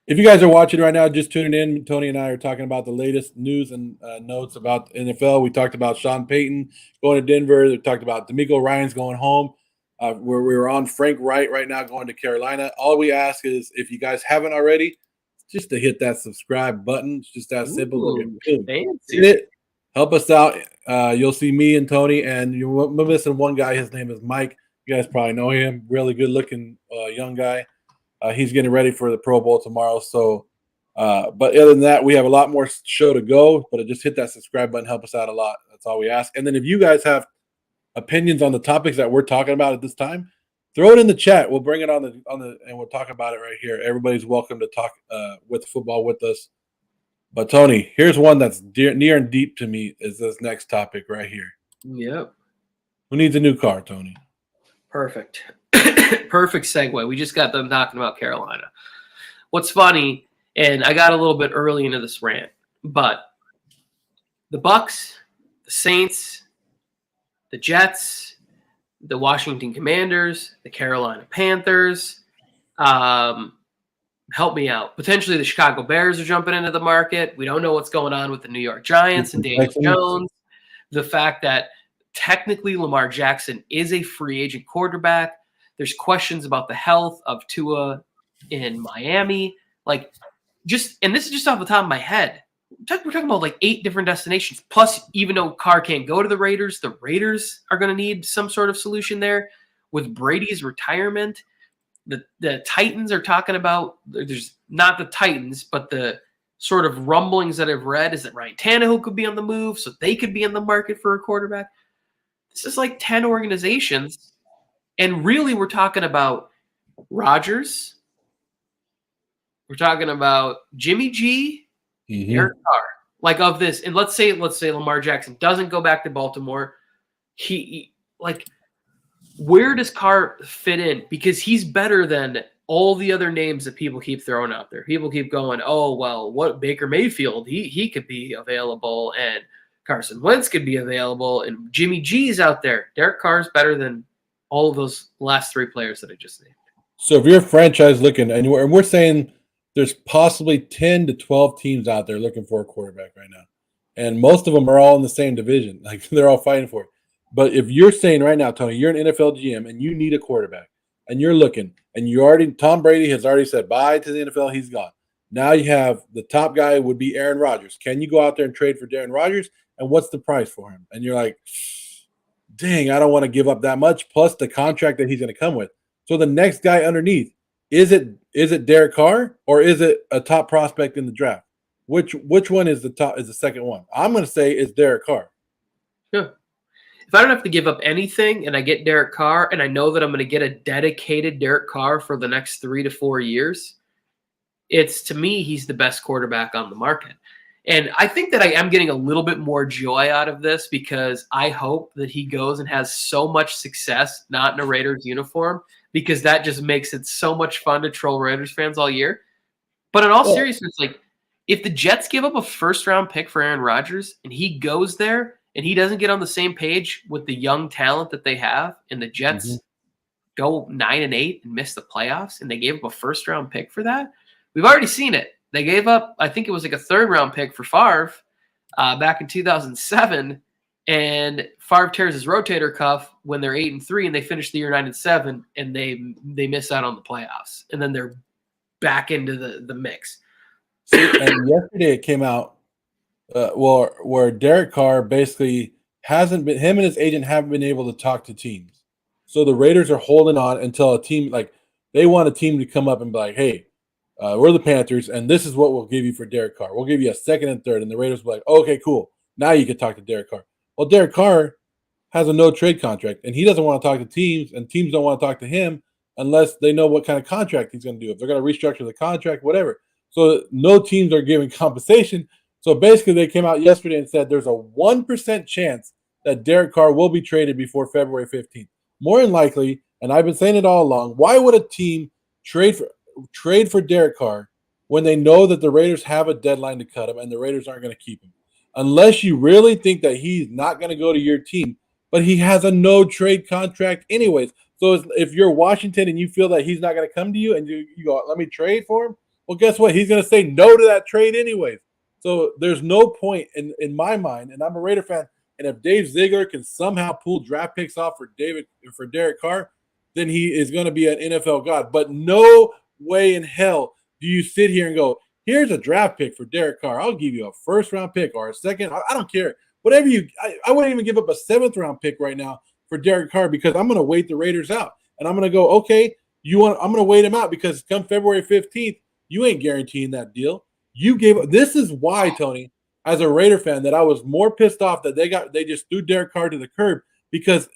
B: If you guys are watching right now, just tuning in, Tony and I are talking about the latest news and notes about the NFL. We talked about Sean Payton going to Denver. We talked about DeMeco Ryans going home. Where we were on Frank Wright right now going to Carolina. All we ask is if you guys haven't already, just to hit that subscribe button. It's just that simple. Hit it. Help us out. You'll see me and Tony, and you're missing one guy. His name is Mike. You guys probably know him. Really good-looking young guy. He's getting ready for the Pro Bowl tomorrow. So, but other than that, we have a lot more show to go. But just hit that subscribe button. Help us out a lot. That's all we ask. And then if you guys have opinions on the topics that we're talking about at this time, throw it in the chat. We'll bring it on the and we'll talk about it right here. Everybody's welcome to talk with football with us. But Tony, here's one that's near and deep to me is this next topic right here.
A: Yep.
B: Who needs a new car, Tony?
A: Perfect. Perfect segue. We just got them talking about Carolina. What's funny, and I got a little bit early into this rant, but the Bucks, the Saints, the Jets, the Washington Commanders, the Carolina Panthers, help me out. Potentially the Chicago Bears are jumping into the market. We don't know what's going on with the New York Giants and Daniel Jones. The fact that technically Lamar Jackson is a free agent quarterback. There's questions about the health of Tua in Miami. And this is just off the top of my head. We're talking about like 8 different destinations. Plus, even though Carr can't go to the Raiders are going to need some sort of solution there. With Brady's retirement, the Titans are talking about, there's not the Titans, but the sort of rumblings that I've read is that Ryan Tannehill could be on the move, so they could be in the market for a quarterback. This is like 10 organizations. And really, we're talking about Rodgers. We're talking about Jimmy G, Derek Carr, like of this. And let's say Lamar Jackson doesn't go back to Baltimore. Where does Carr fit in? Because he's better than all the other names that people keep throwing out there. People keep going, oh, well, what Baker Mayfield, he could be available, and Carson Wentz could be available, and Jimmy G's out there. Derek Carr's better than all of those last 3 players that I just named.
B: So if you're a franchise looking, and we're saying there's possibly 10 to 12 teams out there looking for a quarterback right now. And most of them are all in the same division. Like they're all fighting for it. But if you're saying right now, Tony, you're an NFL GM and you need a quarterback, and you're looking, and Tom Brady has already said bye to the NFL. He's gone. Now you have the top guy would be Aaron Rodgers. Can you go out there and trade for Aaron Rodgers? And what's the price for him? And you're like, dang, I don't want to give up that much, plus the contract that he's going to come with. So the next guy underneath, is it Derek Carr or is it a top prospect in the draft? Which one is the second one? I'm going to say it's Derek Carr.
A: Yeah. If I don't have to give up anything and I get Derek Carr and I know that I'm going to get a dedicated Derek Carr for the next 3 to 4 years, to me, he's the best quarterback on the market. And I think that I am getting a little bit more joy out of this because I hope that he goes and has so much success not in a Raiders uniform, because that just makes it so much fun to troll Raiders fans all year. But in all seriousness, like, if the Jets give up a first-round pick for Aaron Rodgers and he goes there and he doesn't get on the same page with the young talent that they have, and the Jets go 9-8 and miss the playoffs, and they gave up a first-round pick for that, we've already seen it. They gave up, I think it was like a third-round pick for Favre back in 2007, and Favre tears his rotator cuff when they're 8-3, and they finish the year 9-7, and they miss out on the playoffs, and then they're back into the mix.
B: And yesterday it came out, where Derek Carr basically him and his agent haven't been able to talk to teams. So the Raiders are holding on until a team, like, they want a team to come up and be like, hey, we're the Panthers, and this is what we'll give you for Derek Carr. We'll give you a second and third, and the Raiders will be like, okay, cool. Now you can talk to Derek Carr. Well, Derek Carr has a no-trade contract, and he doesn't want to talk to teams, and teams don't want to talk to him unless they know what kind of contract he's going to do. If they're going to restructure the contract, whatever. So no teams are giving compensation. So basically they came out yesterday and said there's a 1% chance that Derek Carr will be traded before February 15th. More than likely, and I've been saying it all along, why would a team trade for Derek Carr when they know that the Raiders have a deadline to cut him and the Raiders aren't going to keep him? Unless you really think that he's not going to go to your team, but he has a no-trade contract anyways. So if you're Washington and you feel that he's not going to come to you and you go, let me trade for him, well, guess what? He's going to say no to that trade anyways. So there's no point in my mind, and I'm a Raider fan, and if Dave Ziegler can somehow pull draft picks off for Derek Carr, then he is going to be an NFL god. But no way in hell do you sit here and go, here's a draft pick for Derek Carr. I'll give you a first-round pick or a second. I don't care. Whatever I wouldn't even give up a seventh-round pick right now for Derek Carr because I'm going to wait the Raiders out. And I'm going to go, okay, I'm going to wait him out because come February 15th, you ain't guaranteeing that deal. This is why, Tony, as a Raider fan, that I was more pissed off that they just threw Derek Carr to the curb, because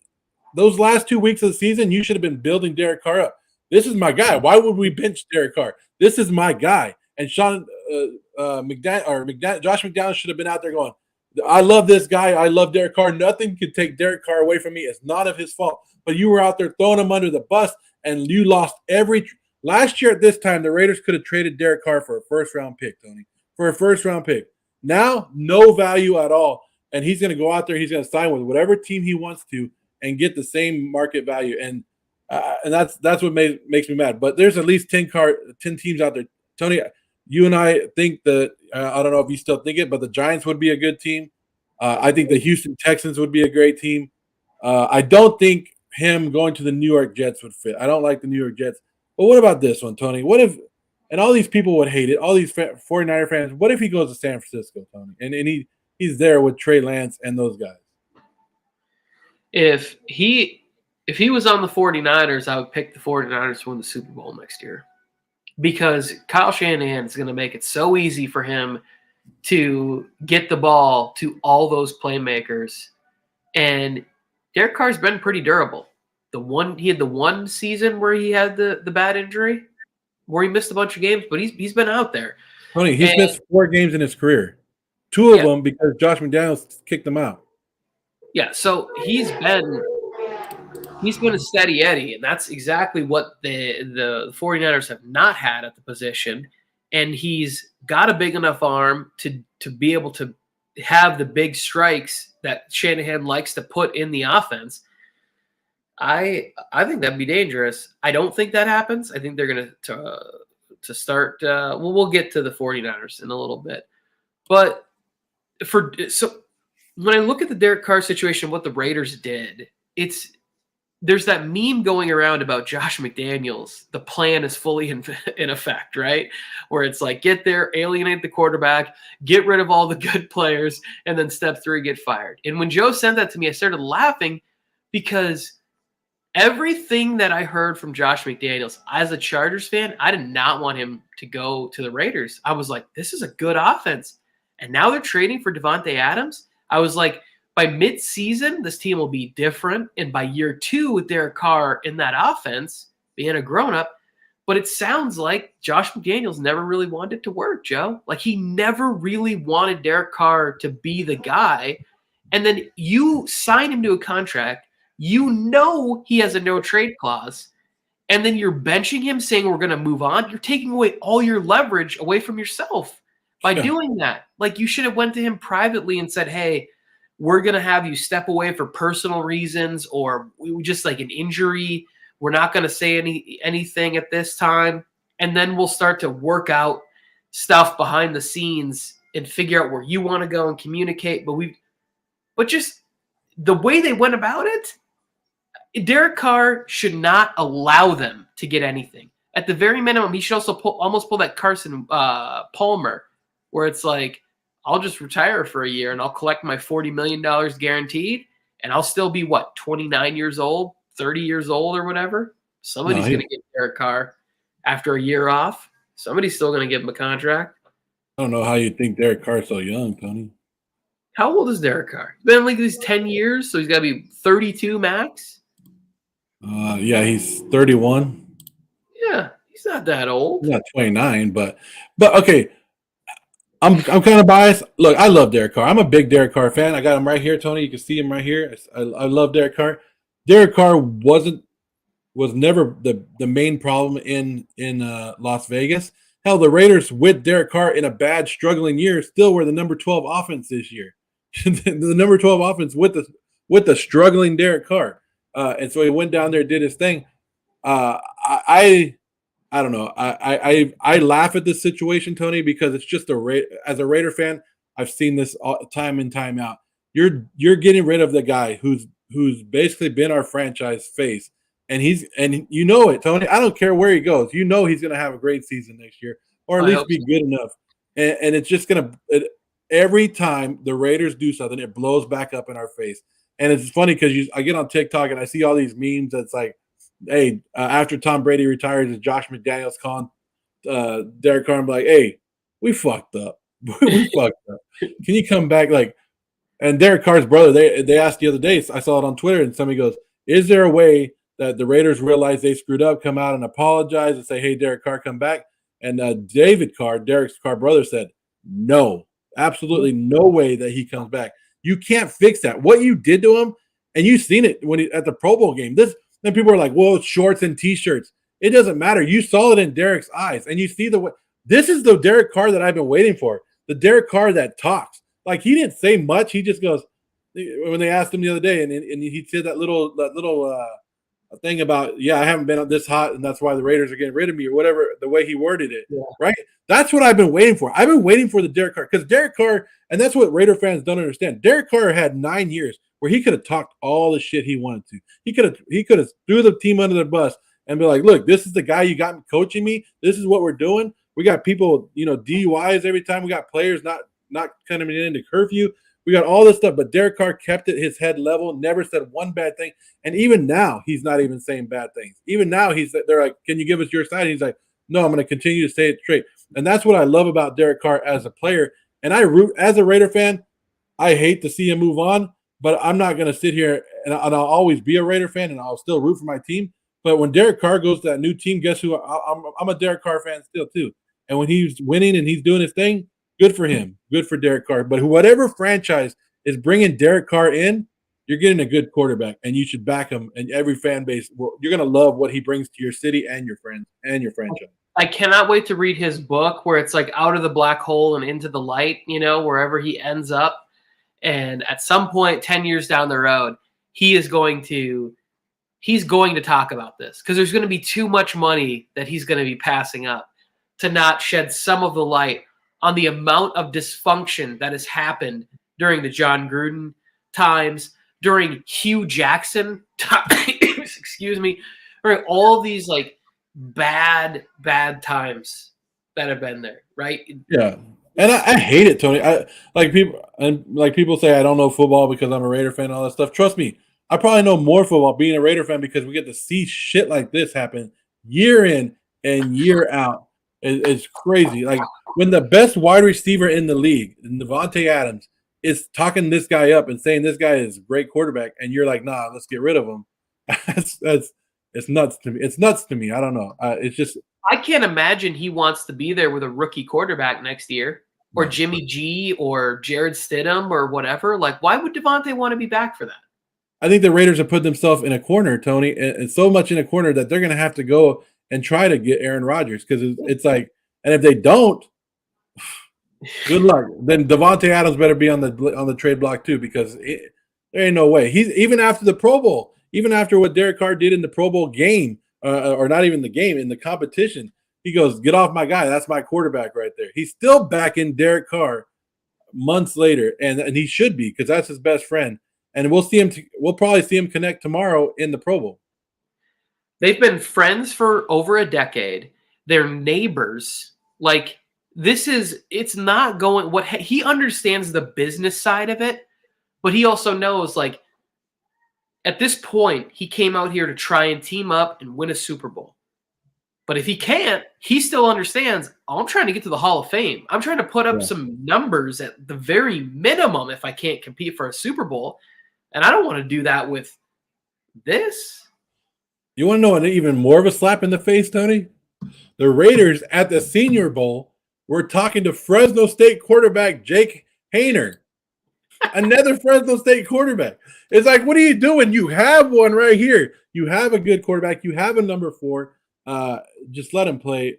B: those last 2 weeks of the season, you should have been building Derek Carr up. This is my guy. Why would we bench Derek Carr? This is my guy. And Josh McDaniels should have been out there going, I love this guy. I love Derek Carr. Nothing could take Derek Carr away from me. It's not of his fault. But you were out there throwing him under the bus, and you lost last year at this time, the Raiders could have traded Derek Carr for a first-round pick, Tony. For a first-round pick. Now, no value at all. And he's going to go out there. He's going to sign with whatever team he wants to and get the same market value. And that's what makes me mad. But there's at least 10 teams out there. Tony, you and I think that I don't know if you still think it, but the Giants would be a good team. I think the Houston Texans would be a great team. I don't think him going to the New York Jets would fit. I don't like the New York Jets. But what about this one, Tony? What if, and all these people would hate it, all these 49er fans, what if he goes to San Francisco, Tony, and he's there with Trey Lance and those guys?
A: If he was on the 49ers, I would pick the 49ers to win the Super Bowl next year, because Kyle Shanahan is going to make it so easy for him to get the ball to all those playmakers. And Derek Carr's been pretty durable. He had the one season where he had the bad injury, where he missed a bunch of games, but he's been out there.
B: Tony, he's missed 4 games in his career. 2 of them because Josh McDaniels kicked him out.
A: Yeah, so he's been a steady Eddie, and that's exactly what the 49ers have not had at the position. And he's got a big enough arm to be able to have the big strikes that Shanahan likes to put in the offense. I think that'd be dangerous. I don't think that happens. I think they're going to start. We'll get to the 49ers in a little bit. But when I look at the Derek Carr situation, what the Raiders did, it's there's that meme going around about Josh McDaniels. The plan is fully in effect, right? Where it's like, get there, alienate the quarterback, get rid of all the good players, and then step 3, get fired. And when Joe sent that to me, I started laughing because everything that I heard from Josh McDaniels as a Chargers fan, I did not want him to go to the Raiders. I was like, this is a good offense. And now they're trading for Devontae Adams. I was like, by mid-season, this team will be different. And by year 2 with Derek Carr in that offense, being a grown-up, but it sounds like Josh McDaniels never really wanted it to work, Joe. Like, he never really wanted Derek Carr to be the guy. And then you sign him to a contract. You know he has a no-trade clause. And then you're benching him saying we're going to move on. You're taking away all your leverage away from yourself by doing that. Like, you should have went to him privately and said, hey, we're going to have you step away for personal reasons, or we just like an injury. We're not going to say anything at this time. And then we'll start to work out stuff behind the scenes and figure out where you want to go and communicate. But just the way they went about it, Derek Carr should not allow them to get anything. At the very minimum, he should also almost pull that Carson Palmer, where it's like, I'll just retire for a year and I'll collect my $40 million guaranteed, and I'll still be, 29 years old, 30 years old or whatever? Somebody's going to get Derek Carr after a year off. Somebody's still going to give him a contract.
B: I don't know how you think Derek Carr's so young, Tony.
A: How old is Derek Carr? He's been in like these 10 years, so he's got to be 32 max?
B: Yeah, he's 31.
A: Yeah, he's not that old.
B: He's not 29, but okay. I'm kind of biased. Look, I love Derek Carr. I'm a big Derek Carr fan. I got him right here, Tony. You can see him right here. I love Derek Carr. Derek Carr was never the main problem in Las Vegas. Hell, the Raiders with Derek Carr in a bad, struggling year still were the number 12 offense this year. The number 12 offense with the struggling Derek Carr. And so he went down there, did his thing. I don't know. I laugh at this situation, Tony, because it's just as a Raider fan, I've seen this time in, time out. You're getting rid of the guy who's basically been our franchise face, and you know it, Tony. I don't care where he goes. You know he's going to have a great season next year, or at least be good enough. And it's just going to every time the Raiders do something, it blows back up in our face. And it's funny because I get on TikTok and I see all these memes that's like, hey, after Tom Brady retires, is Josh McDaniels calling Derek Carr and be like, hey, we fucked up. We fucked up. Can you come back? Like, and Derek Carr's brother, they asked the other day, I saw it on Twitter, and somebody goes, is there a way that the Raiders realize they screwed up, come out and apologize and say, hey, Derek Carr, come back? And David Carr, Derek's Carr brother, said, no, absolutely no way that he comes back. You can't fix that. What you did to him, and you've seen it at the Pro Bowl game. Then people are like, well, it's shorts and T-shirts. It doesn't matter. You saw it in Derek's eyes, and you see the way. This is the Derek Carr that I've been waiting for, the Derek Carr that talks. Like, he didn't say much. He just goes, when they asked him the other day, and he said that little thing about, yeah, I haven't been this hot, and that's why the Raiders are getting rid of me, or whatever, the way he worded it, right? That's what I've been waiting for. I've been waiting for the Derek Carr, because Derek Carr, and that's what Raider fans don't understand. Derek Carr had 9 years where he could have talked all the shit he wanted to. He could have threw the team under the bus and be like, look, this is the guy you got coaching me. This is what we're doing. We got people, DUIs every time. We got players not coming into curfew. We got all this stuff, but Derek Carr kept it his head level, never said one bad thing. And even now, he's not even saying bad things. Even now, they're like, can you give us your side? And he's like, no, I'm going to continue to say it straight. And that's what I love about Derek Carr as a player. And I root, as a Raider fan, I hate to see him move on, but I'm not going to sit here, and I'll always be a Raider fan, and I'll still root for my team. But when Derek Carr goes to that new team, guess who? I'm a Derek Carr fan still, too. And when he's winning and he's doing his thing, good for him. Good for Derek Carr. But whatever franchise is bringing Derek Carr in, you're getting a good quarterback, and you should back him. And every fan base, you're going to love what he brings to your city and your friends and your franchise.
A: I cannot wait to read his book where it's like out of the black hole and into the light, wherever he ends up. And at some point, 10 years down the road, he's going to talk about this, because there's going to be too much money that he's going to be passing up to not shed some of the light on the amount of dysfunction that has happened during the John Gruden times, during Hugh Jackson, excuse me, right? All these like bad times that have been there, right?
B: Yeah. And I hate it, Tony. I like people say I don't know football because I'm a Raider fan and all that stuff. Trust me, I probably know more football being a Raider fan because we get to see shit like this happen year in and year out. It's crazy. Like when the best wide receiver in the league, Devontae Adams, is talking this guy up and saying this guy is a great quarterback, and you're like, nah, let's get rid of him. that's it's nuts to me. It's nuts to me. I don't know. It's just
A: I can't imagine he wants to be there with a rookie quarterback next year, or Jimmy G, or Jared Stidham, or whatever. Like, why would Devontae want to be back for that?
B: I think the Raiders have put themselves in a corner, Tony, and so much in a corner that they're going to have to go and try to get Aaron Rodgers because it's like, and if they don't, good luck. Then Devontae Adams better be on the trade block too because there ain't no way. He's even after the Pro Bowl, even after what Derek Carr did in the Pro Bowl game, or not even the game, in the competition, he goes, "Get off my guy. That's my quarterback right there." He's still backing Derek Carr months later, and he should be because that's his best friend. And we'll probably see him connect tomorrow in the Pro Bowl.
A: They've been friends for over a decade. They're neighbors. Like, it's not going what he understands the business side of it, but he also knows, like, at this point, he came out here to try and team up and win a Super Bowl. But if he can't, he still understands, I'm trying to get to the Hall of Fame. I'm trying to put up some numbers at the very minimum if I can't compete for a Super Bowl. And I don't want to do that with this.
B: You want to know an even more of a slap in the face, Tony? The Raiders at the Senior Bowl were talking to Fresno State quarterback Jake Haener. Another Fresno State quarterback. It's like, what are you doing? You have one right here. You have a good quarterback. You have a number 4. Just let him play.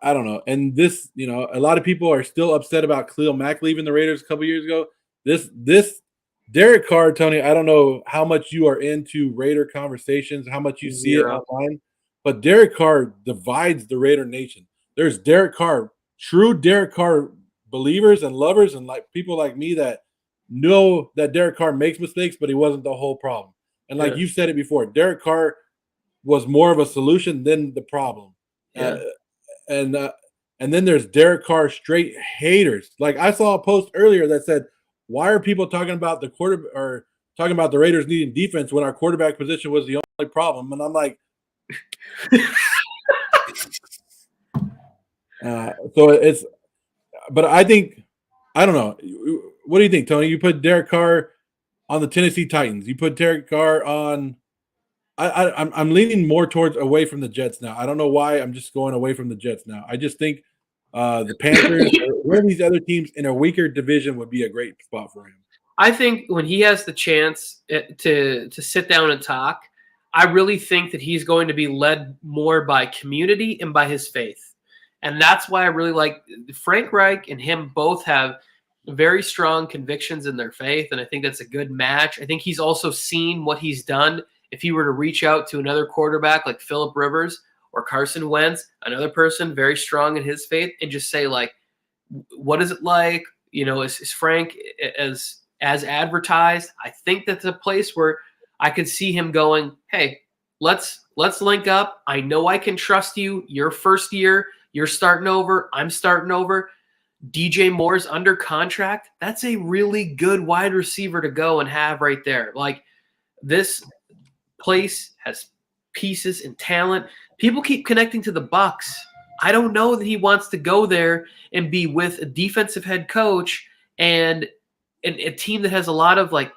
B: I don't know. And this, a lot of people are still upset about Khalil Mack leaving the Raiders a couple years ago. This Derek Carr, Tony, I don't know how much you are into Raider conversations, how much you see it online, but Derek Carr divides the Raider nation. There's Derek Carr, true Derek Carr believers and lovers, and like people like me that know that Derek Carr makes mistakes, but he wasn't the whole problem. And like you said it before, Derek Carr was more of a solution than the problem. And then there's Derek Carr straight haters. Like I saw a post earlier that said, why are people talking about the Raiders needing defense when our quarterback position was the only problem? And I'm like, but I think, I don't know. What do you think, Tony? You put Derek Carr on the Tennessee Titans. You put Derek Carr on. I'm leaning more towards away from the Jets now. I don't know why. I'm just going away from the Jets now. I just think the Panthers or one of these other teams in a weaker division would be a great spot for him.
A: I think when he has the chance to sit down and talk, I really think that he's going to be led more by community and by his faith. And that's why I really like Frank Reich and him both have very strong convictions in their faith. And I think that's a good match. I think he's also seen what he's done. If he were to reach out to another quarterback like Phillip Rivers or Carson Wentz, another person very strong in his faith, and just say, like, what is it like? Is Frank as advertised? I think that's a place where I could see him going, hey, let's link up. I know I can trust you. Your first year, you're starting over. I'm starting over. DJ Moore's under contract. That's a really good wide receiver to go and have right there. Like, this place has pieces and talent. People keep connecting to the Bucs. I don't know that he wants to go there and be with a defensive head coach and a team that has a lot of like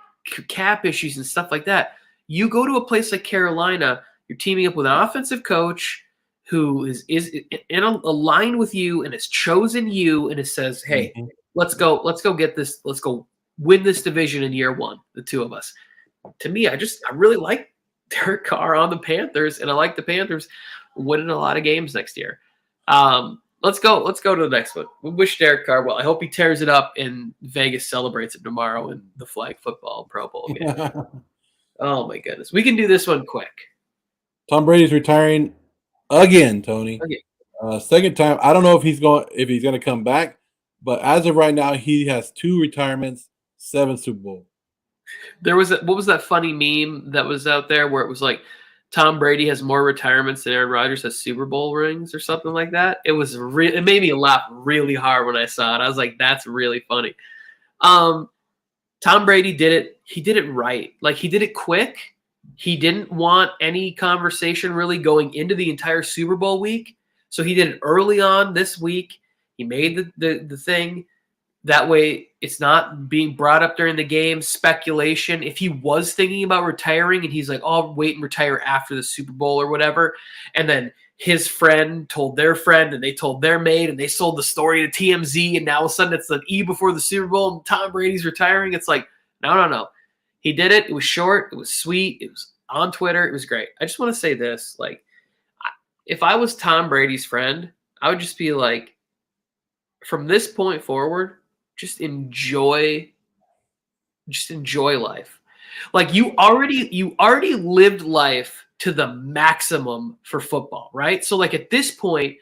A: cap issues and stuff like that. You go to a place like Carolina, you're teaming up with an offensive coach who is in a line with you and has chosen you and it says, hey, let's go get this. Let's go win this division in year 1, the two of us. To me, I really like Derek Carr on the Panthers, and I like the Panthers winning a lot of games next year. Let's go to the next one. We wish Derek Carr well. I hope he tears it up and Vegas celebrates it tomorrow in the flag football Pro Bowl game. Oh my goodness. We can do this one quick.
B: Tom Brady's retiring again, Tony. Second time. I don't know if he's going to come back, but as of right now, he has 2 retirements, 7 Super Bowl.
A: There was what was that funny meme that was out there where it was like Tom Brady has more retirements than Aaron Rodgers has Super Bowl rings or something like that. It made me laugh really hard when I saw it. I was like, that's really funny. Tom Brady did it. He did it right. Like, he did it quick. He didn't want any conversation really going into the entire Super Bowl week. So he did it early on this week. He made the thing. That way it's not being brought up during the game, speculation. If he was thinking about retiring and he's like, oh, I'll wait and retire after the Super Bowl or whatever, and then his friend told their friend and they told their mate and they sold the story to TMZ, and now all of a sudden it's the eve before the Super Bowl and Tom Brady's retiring. It's like, no. He did it. It was short. It was sweet. It was on Twitter. It was great. I just want to say this. Like, if I was Tom Brady's friend, I would just be like, from this point forward, just enjoy life. Like, you already lived life to the maximum for football, right? So like, at this point,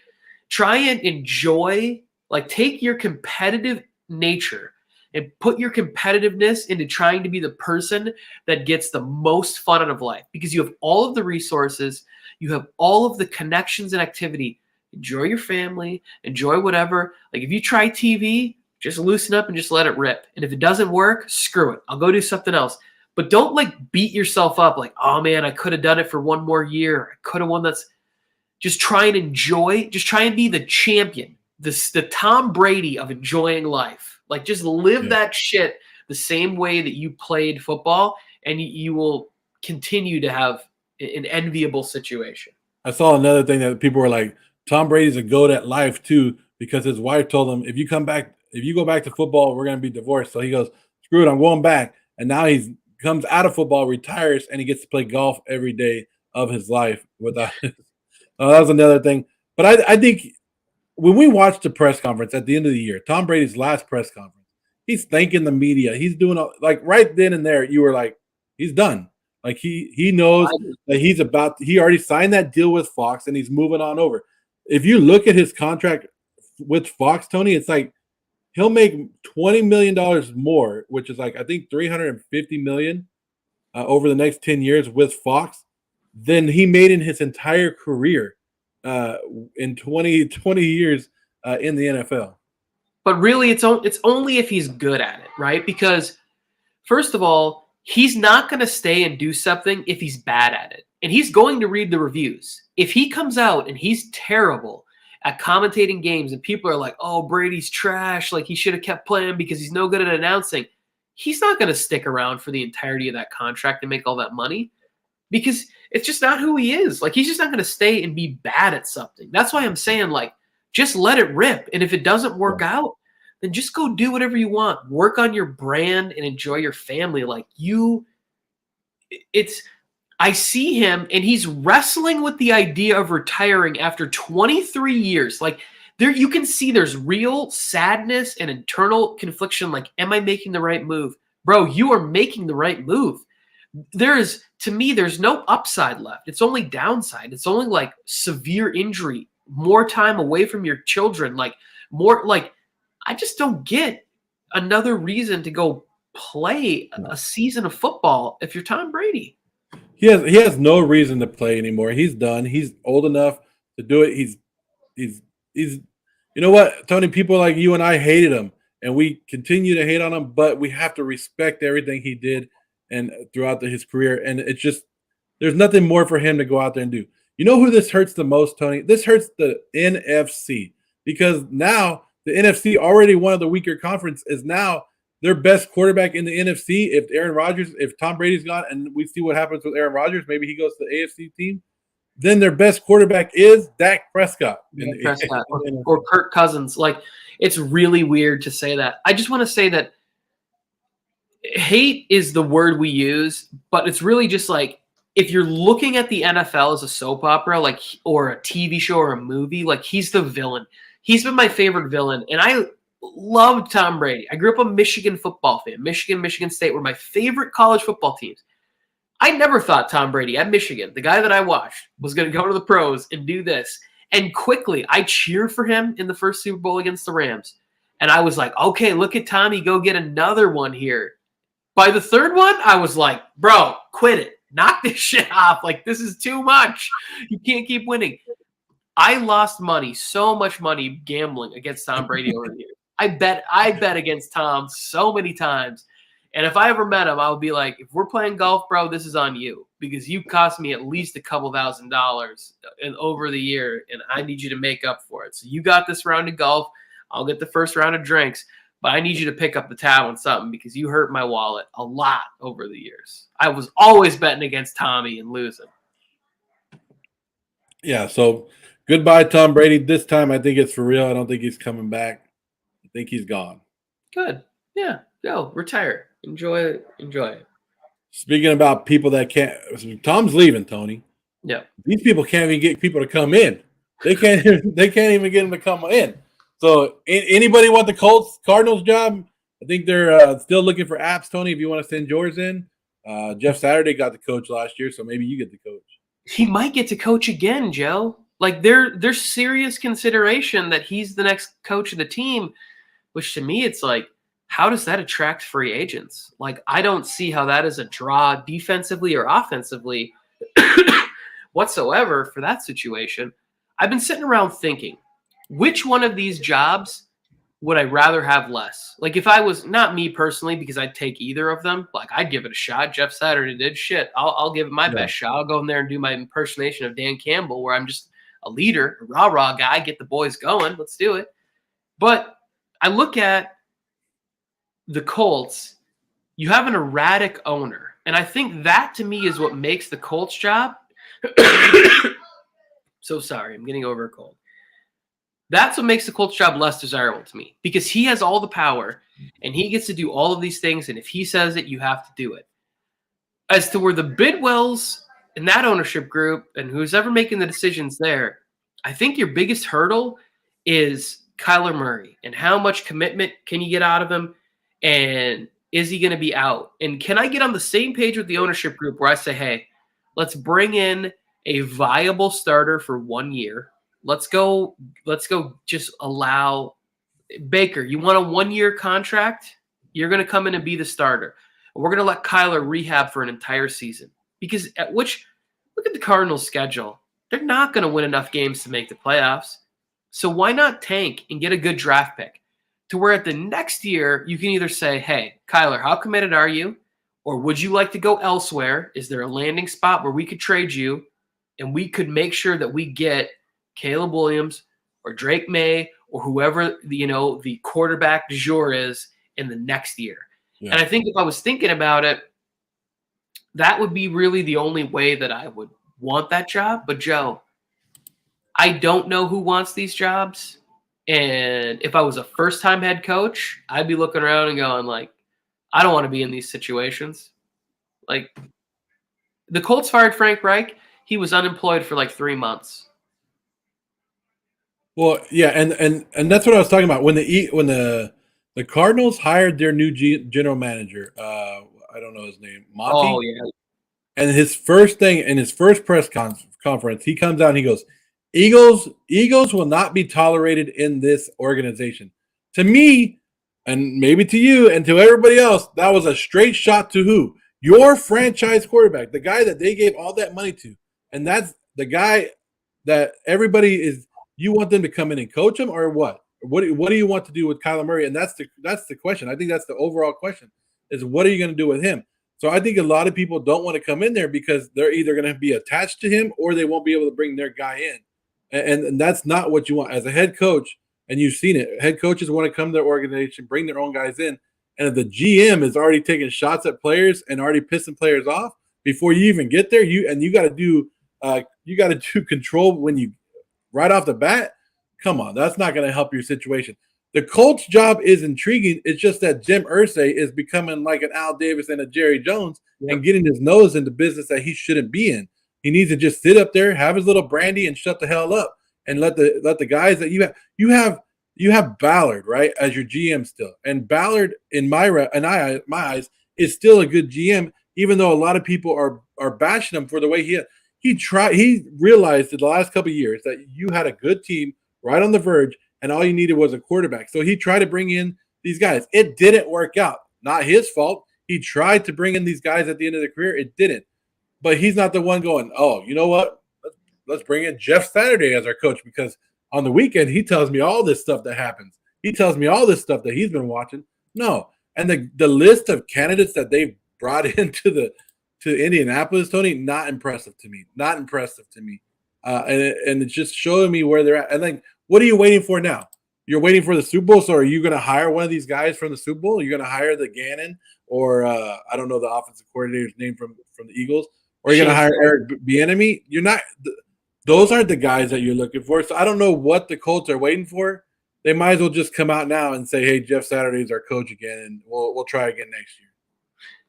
A: try and enjoy, like, take your competitive nature and put your competitiveness into trying to be the person that gets the most fun out of life, because you have all of the resources, you have all of the connections and activity. Enjoy your family, enjoy whatever. Like, if you try TV, just loosen up and just let it rip. And if it doesn't work, screw it. I'll go do something else. But don't like beat yourself up like, oh man, I could have done it for one more year. I could have won. That's just try and enjoy. Just try and be the champion, the Tom Brady of enjoying life. Like, just live that shit the same way that you played football, and you will continue to have an enviable situation.
B: I saw another thing that people were like, Tom Brady's a GOAT at life too, because his wife told him, if you go back to football, we're going to be divorced. So he goes, screw it, I'm going back. And now he comes out of football, retires, and he gets to play golf every day of his life. That was another thing. But I think when we watched the press conference at the end of the year, Tom Brady's last press conference, he's thanking the media. He's doing like right then and there, you were like, he's done. Like, he knows that he already signed that deal with Fox and he's moving on over. If you look at his contract with Fox, Tony, it's like he'll make $20 million more, which is like, I think $350 million over the next 10 years with Fox than he made in his entire career in 20 years in the NFL.
A: But really, it's only if he's good at it, right? Because first of all, he's not going to stay and do something if he's bad at it. And he's going to read the reviews. If he comes out and he's terrible at commentating games and people are like, oh, Brady's trash, like he should have kept playing because he's no good at announcing, he's not going to stick around for the entirety of that contract and make all that money, because it's just not who he is. Like, he's just not going to stay and be bad at something. That's why I'm saying, like, just let it rip. And if it doesn't work out, then just go do whatever you want. Work on your brand and enjoy your family. Like, I see him and he's wrestling with the idea of retiring after 23 years. Like, you can see there's real sadness and internal confliction. Like, am I making the right move? Bro, you are making the right move. To me, there's no upside left. It's only downside. It's only like severe injury, more time away from your children, like more like, I just don't get another reason to go play a season of football if you're Tom Brady.
B: He has no reason to play anymore. He's done. He's old enough to do it. He's you know what, Tony, people like you and I hated him, and we continue to hate on him, but we have to respect everything he did and throughout his career. And it's just, there's nothing more for him to go out there and do. You know who this hurts the most, Tony? This hurts the NFC, because now the NFC, already one of the weaker conference, is now their best quarterback in the NFC. If Tom Brady's gone and we see what happens with Aaron Rodgers, maybe he goes to the AFC team, then their best quarterback is Dak Prescott.
A: Or Kirk Cousins. Like, it's really weird to say that. I just want to say that hate is the word we use, but it's really just like, if you're looking at the NFL as a soap opera, like, or a TV show or a movie, like, he's the villain. He's been my favorite villain, and I loved Tom Brady. I grew up a Michigan football fan. Michigan State were my favorite college football teams. I never thought Tom Brady at Michigan, the guy that I watched, was going to go to the pros and do this. And quickly, I cheered for him in the first Super Bowl against the Rams. And I was like, okay, look at Tommy go get another one here. By the third one, I was like, bro, quit it. Knock this shit off. Like, this is too much. You can't keep winning. I lost money, so much money gambling against Tom Brady over the years. I bet against Tom so many times. And if I ever met him, I would be like, if we're playing golf, bro, this is on you because you cost me at least a couple $1,000s over the year, and I need you to make up for it. So you got this round of golf. I'll get the first round of drinks, but I need you to pick up the tab on something because you hurt my wallet a lot over the years. I was always betting against Tommy and losing.
B: Yeah, so goodbye, Tom Brady. This time I think it's for real. I don't think he's coming back. I think he's gone.
A: Good. Yeah. Go. Retire. Enjoy it. Enjoy it.
B: Speaking about people that can't, Tom's leaving, Tony.
A: Yeah.
B: These people can't even get people to come in. They can't even get them to come in. So anybody want the Colts Cardinals job? I think they're still looking for apps, Tony, if you want to send yours in. Jeff Saturday got the coach last year, so maybe you get the coach.
A: He might get to coach again, Joe. Like there's serious consideration that he's the next coach of the team, which to me it's like, how does that attract free agents? Like, I don't see how that is a draw defensively or offensively whatsoever for that situation. I've been sitting around thinking, which one of these jobs would I rather have less? Like, if I was, not me personally, because I'd take either of them, like, I'd give it a shot. Jeff Saturday did shit. I'll give it my best shot. I'll go in there and do my impersonation of Dan Campbell, where I'm just a leader, a rah-rah guy, get the boys going. Let's do it. But I look at the Colts, you have an erratic owner. And I think that, to me, is what makes the Colts job. So sorry, I'm getting over a cold. That's what makes the Colts job less desirable to me, because he has all the power and he gets to do all of these things. And if he says it, you have to do it. As to where the Bidwells in that ownership group and who's ever making the decisions there, I think your biggest hurdle is Kyler Murray and how much commitment can you get out of him? And is he going to be out? And can I get on the same page with the ownership group where I say, hey, let's bring in a viable starter for 1 year. Let's go just allow Baker. You want a 1-year contract? You're going to come in and be the starter. And we're going to let Kyler rehab for an entire season. Because look at the Cardinals' schedule. They're not going to win enough games to make the playoffs. So why not tank and get a good draft pick to where at the next year you can either say, hey, Kyler, how committed are you? Or would you like to go elsewhere? Is there a landing spot where we could trade you and we could make sure that we get Caleb Williams or Drake May or whoever the quarterback du jour is in the next year? Yeah. And I think if I was thinking about it, that would be really the only way that I would want that job. But Joe, I don't know who wants these jobs. And if I was a first-time head coach, I'd be looking around and going like, I don't want to be in these situations. Like, the Colts fired Frank Reich. He was unemployed for like 3 months.
B: Well, yeah, and that's what I was talking about when the Cardinals hired their new general manager. I don't know his name. Monty.
A: Oh yeah.
B: And his first thing in his first press conference, he comes out and he goes, Eagles will not be tolerated in this organization. To me, and maybe to you and to everybody else, that was a straight shot to who? Your franchise quarterback, the guy that they gave all that money to. And that's the guy that everybody is. You want them to come in and coach him, or what? What do you want to do with Kyler Murray? And that's the question. I think that's the overall question: is what are you going to do with him? So I think a lot of people don't want to come in there because they're either going to be attached to him or they won't be able to bring their guy in. And that's not what you want as a head coach. And you've seen it. Head coaches want to come to their organization, bring their own guys in. And if the GM is already taking shots at players and already pissing players off before you even get there, you got to do control when you right off the bat. Come on, that's not going to help your situation. The Colts job is intriguing. It's just that Jim Irsay is becoming like an Al Davis and a Jerry Jones and getting his nose into business that he shouldn't be in. He needs to just sit up there, have his little brandy, and shut the hell up, and let the guys that you have Ballard, right, as your GM still. And Ballard, in my eyes, is still a good GM, even though a lot of people are bashing him for the way he realized in the last couple of years that you had a good team right on the verge, and all you needed was a quarterback. So he tried to bring in these guys. It didn't work out. Not his fault. He tried to bring in these guys at the end of their career. It didn't. But he's not the one going, oh, you know what? Let's bring in Jeff Saturday as our coach, because on the weekend he tells me all this stuff that happens. He tells me all this stuff that he's been watching. No. And the list of candidates that they've brought into to Indianapolis, Tony, not impressive to me. Not impressive to me. And it's just showing me where they're at. And like, what are you waiting for now? You're waiting for the Super Bowl, so are you going to hire one of these guys from the Super Bowl? Are you going to hire the Gannon or I don't know the offensive coordinator's name from the Eagles? Or are you going to hire Eric Bieniemy? You're not – those aren't the guys that you're looking for. So I don't know what the Colts are waiting for. They might as well just come out now and say, hey, Jeff Saturday's our coach again, and we'll try again next year.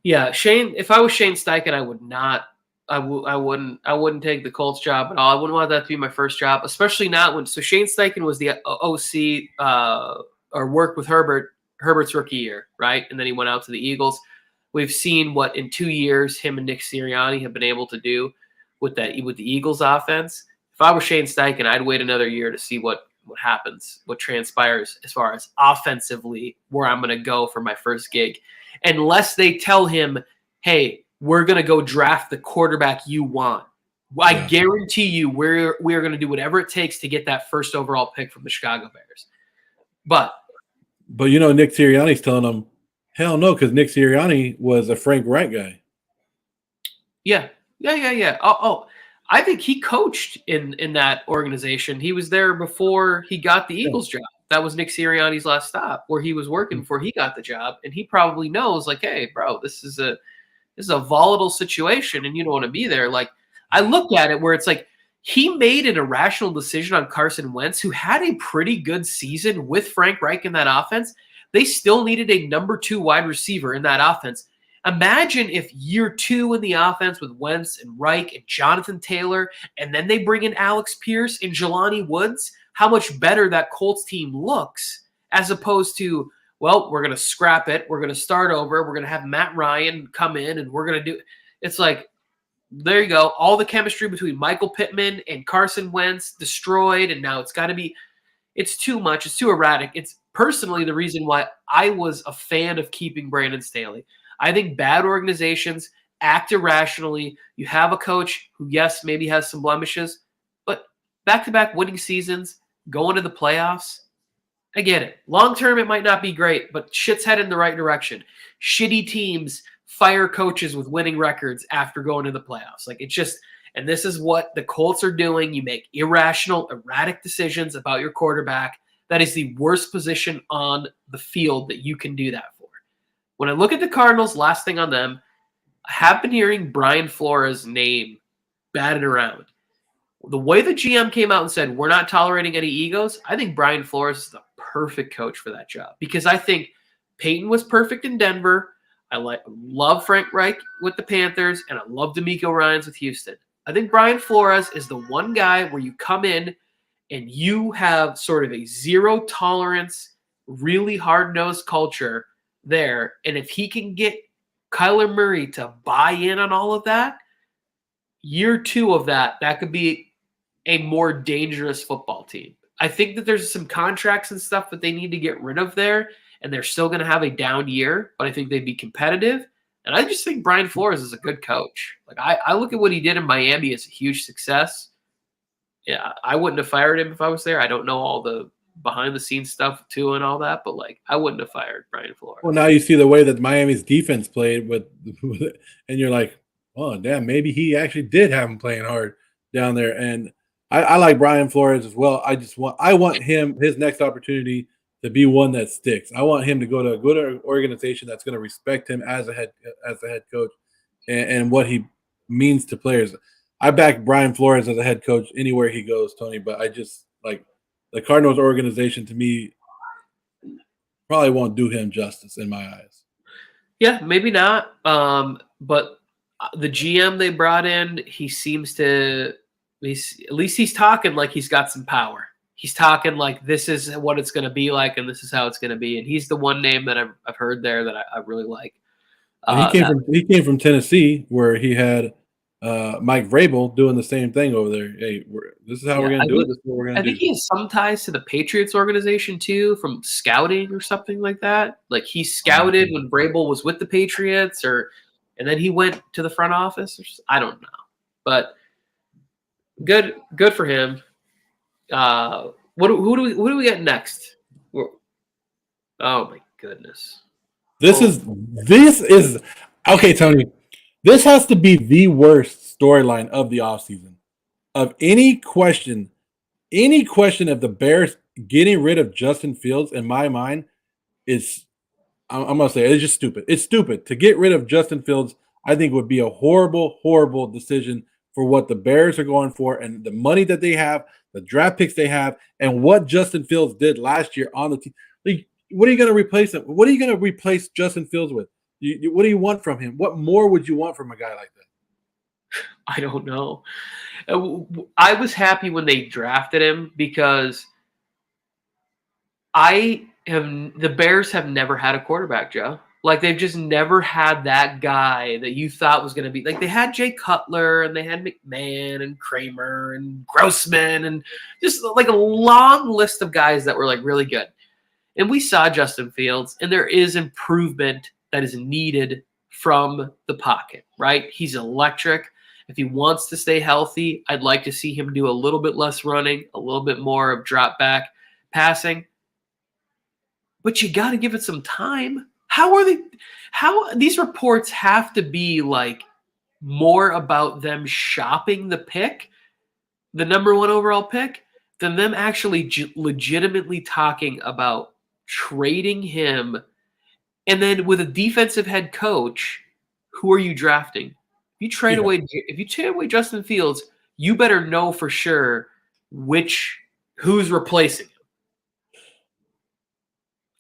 A: Yeah, Shane. If I was Shane Steichen, I would not. I wouldn't take the Colts job at all. I wouldn't want that to be my first job, especially not when. So Shane Steichen was the OC or worked with Herbert's rookie year, right? And then he went out to the Eagles. We've seen what in 2 years him and Nick Sirianni have been able to do with the Eagles offense. If I were Shane Steichen, I'd wait another year to see what happens, what transpires as far as offensively, where I'm going to go for my first gig. Unless they tell him, hey, we're going to go draft the quarterback you want. I guarantee you we are going to do whatever it takes to get that first overall pick from the Chicago Bears. But
B: you know, Nick Sirianni's telling them, hell no, because Nick Sirianni was a Frank Reich guy.
A: Yeah. Oh, I think he coached in that organization. He was there before he got the Eagles job. That was Nick Sirianni's last stop where he was working before he got the job. And he probably knows, like, hey, bro, this is a volatile situation and you don't want to be there. Like, I look at it where it's like he made an irrational decision on Carson Wentz, who had a pretty good season with Frank Reich in that offense. They still needed a number 2 wide receiver in that offense. Imagine if year 2 in the offense with Wentz and Reich and Jonathan Taylor, and then they bring in Alex Pierce and Jelani Woods, how much better that Colts team looks, as opposed to, well, we're going to scrap it. We're going to start over. We're going to have Matt Ryan come in, and we're going to do – it's like, there you go. All the chemistry between Michael Pittman and Carson Wentz destroyed, and now it's got to be – it's too much. It's too erratic. It's personally the reason why I was a fan of keeping Brandon Staley. I think bad organizations act irrationally. You have a coach who, yes, maybe has some blemishes, but back-to-back winning seasons, going to the playoffs, I get it. Long-term, it might not be great, but shit's headed in the right direction. Shitty teams fire coaches with winning records after going to the playoffs. Like, it's just – and this is what the Colts are doing. You make irrational, erratic decisions about your quarterback. That is the worst position on the field that you can do that for. When I look at the Cardinals, last thing on them, I have been hearing Brian Flores' name batted around. The way the GM came out and said, we're not tolerating any egos, I think Brian Flores is the perfect coach for that job. Because I think Peyton was perfect in Denver. I love Frank Reich with the Panthers, and I love DeMeco Ryans with Houston. I think Brian Flores is the one guy where you come in and you have sort of a zero tolerance, really hard-nosed culture there. And if he can get Kyler Murray to buy in on all of that, year 2 of that could be a more dangerous football team. I think that there's some contracts and stuff that they need to get rid of there, and they're still going to have a down year, but I think they'd be competitive. And I just think Brian Flores is a good coach. Like, I look at what he did in Miami as a huge success. Yeah, I wouldn't have fired him if I was there. I don't know all the behind-the-scenes stuff too and all that, but like, I wouldn't have fired Brian Flores.
B: Well, now you see the way that Miami's defense played with and you're like, oh, damn, maybe he actually did have him playing hard down there. And I like Brian Flores as well. I want him, his next opportunity, to be one that sticks. I want him to go to a good organization that's going to respect him as a head coach and what he means to players. I back Brian Flores as a head coach anywhere he goes, Tony, but I just like the Cardinals organization, to me, probably won't do him justice in my eyes.
A: Yeah, maybe not. But the GM they brought in, he seems to – at least he's talking like he's got some power. He's talking like this is what it's going to be like and this is how it's going to be. And he's the one name that I've heard there that I really like.
B: He came from Tennessee, where he had Mike Vrabel doing the same thing over there. Hey, this is how we're going to do it. This is what we're going
A: I
B: to
A: think
B: do.
A: he has some ties to the Patriots organization too, from scouting or something like that. Like he scouted when Vrabel was with the Patriots, and then he went to the front office. I don't know, but good for him. Who do we get next? Oh my goodness.
B: This is okay, Tony. This has to be the worst storyline of the offseason. Of any question of the Bears getting rid of Justin Fields, in my mind, is I'm gonna say it's just stupid. It's stupid to get rid of Justin Fields. I think would be a horrible, horrible decision for what the Bears are going for and the money that they have, the draft picks they have, and what Justin Fields did last year on the team. Like, what are you going to replace him? What are you going to replace Justin Fields with? What do you want from him? What more would you want from a guy like that?
A: I don't know. I was happy when they drafted him because the Bears have never had a quarterback, Joe. Like, they've just never had that guy that you thought was going to be. Like, they had Jay Cutler, and they had McMahon, and Kramer, and Grossman, and just, like, a long list of guys that were, like, really good. And we saw Justin Fields, and there is improvement that is needed from the pocket, right? He's electric. If he wants to stay healthy, I'd like to see him do a little bit less running, a little bit more of drop back passing. But you got to give it some time. How these reports have to be like more about them shopping the pick, the number 1 overall pick, than them actually legitimately talking about trading him. And then with a defensive head coach, who are you drafting? If you trade away Justin Fields, you better know for sure who's replacing him.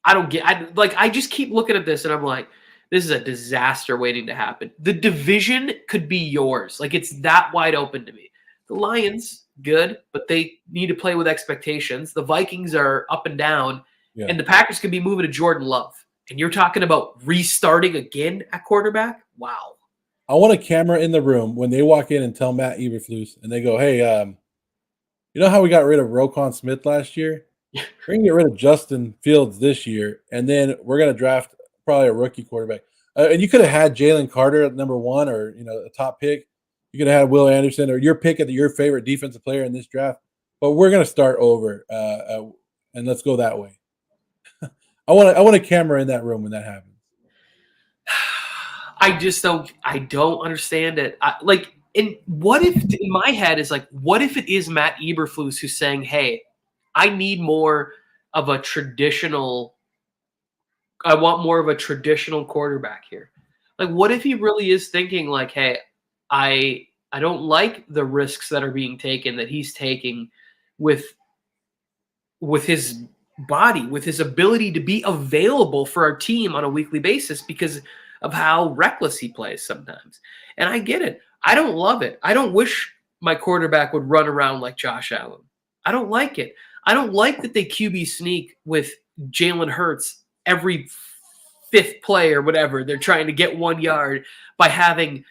A: I just keep looking at this and I'm like, this is a disaster waiting to happen. The division could be yours. Like, it's that wide open to me. The Lions, good, but they need to play with expectations. The Vikings are up and down, and the Packers could be moving to Jordan Love. And you're talking about restarting again at quarterback? Wow.
B: I want a camera in the room when they walk in and tell Matt Eberflus, and they go, hey, you know how we got rid of Roquan Smith last year? We're going to get rid of Justin Fields this year, and then we're going to draft probably a rookie quarterback. And you could have had Jalen Carter at number 1 or, a top pick. You could have had Will Anderson or your pick at your favorite defensive player in this draft. But we're going to start over, and let's go that way. I want a camera in that room when that happens.
A: I don't understand it. In my head is like, what if it is Matt Eberflus who's saying, hey, I need more of a traditional – I want more of a traditional quarterback here. Like, what if he really is thinking like, hey, I don't like the risks that are being taken that he's taking with his body, with his ability to be available for our team on a weekly basis because of how reckless he plays sometimes. And I get it. I don't love it. I don't wish my quarterback would run around like Josh Allen. I don't like it. I don't like that they QB sneak with Jalen Hurts every 5th play or whatever. They're trying to get 1 yard by having